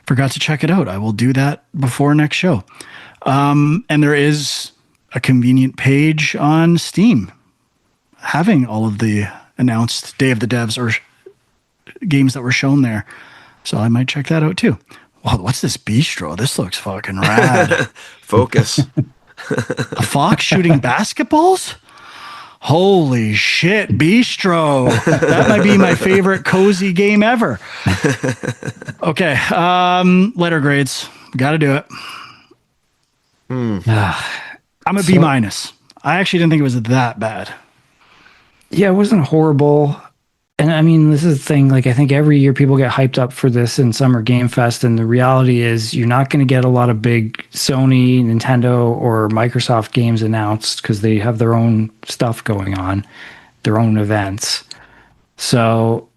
forgot to check it out. I will do that before next show. And there is a convenient page on Steam having all of the announced Day of the Devs or games that were shown there. So I might check that out too. Wow, what's this bistro? This looks fucking rad. Focus. A fox shooting basketballs? Holy shit, bistro. That might be my favorite cozy game ever. Okay, letter grades. Got to do it. I'm a B minus. I actually didn't think it was that bad. Yeah, it wasn't horrible. And I mean, this is the thing. Like, I think every year people get hyped up for this in Summer Game Fest, and the reality is you're not going to get a lot of big Sony, Nintendo, or Microsoft games announced because they have their own stuff going on, their own events. So,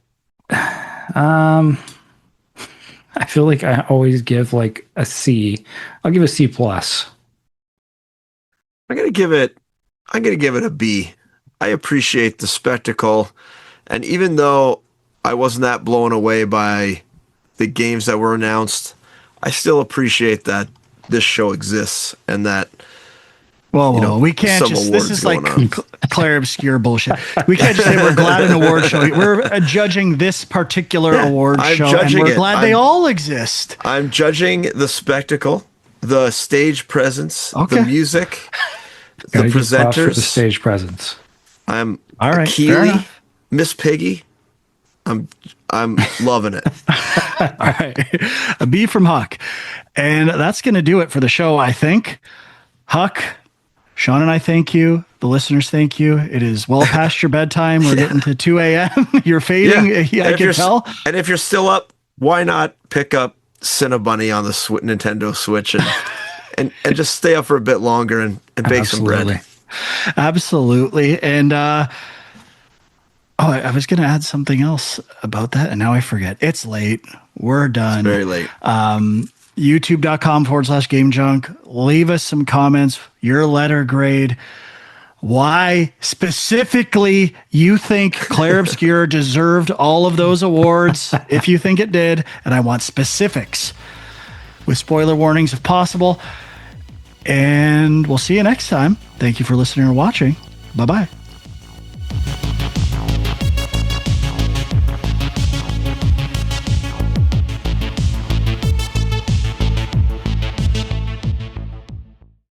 I feel like I always give like a C. I'll give a C plus. I'm gonna give it a B. I appreciate the spectacle, and even though I wasn't that blown away by the games that were announced, I still appreciate that this show exists and that Well, we can't some just, this awards is like going on. Claire Obscure bullshit. We can't just say we're glad an award show. We're judging this particular award I'm show, and judging we're it. glad they all exist. I'm judging the spectacle, the stage presence, Okay. the music, the Gotta give props for presenters. the stage presence. I'm All right, fair Keely, enough. Miss Piggy. I'm loving it. All right. A B from Huck. And that's going to do it for the show, I think. Huck, Sean and I thank you. The listeners thank you. It is well past your bedtime. We're getting to 2 a.m. You're fading. Yeah, I if can you're tell. And if you're still up, why not pick up Cinnabunny on the Nintendo Switch and just stay up for a bit longer and bake some bread. Absolutely. And I was going to add something else about that, and now I forget. It's late. We're done. Very late. YouTube.com/Game Junk. Leave us some comments, your letter grade. Why specifically you think Claire Obscure deserved all of those awards, if you think it did. And I want specifics with spoiler warnings if possible. And we'll see you next time. Thank you for listening or watching. Bye-bye.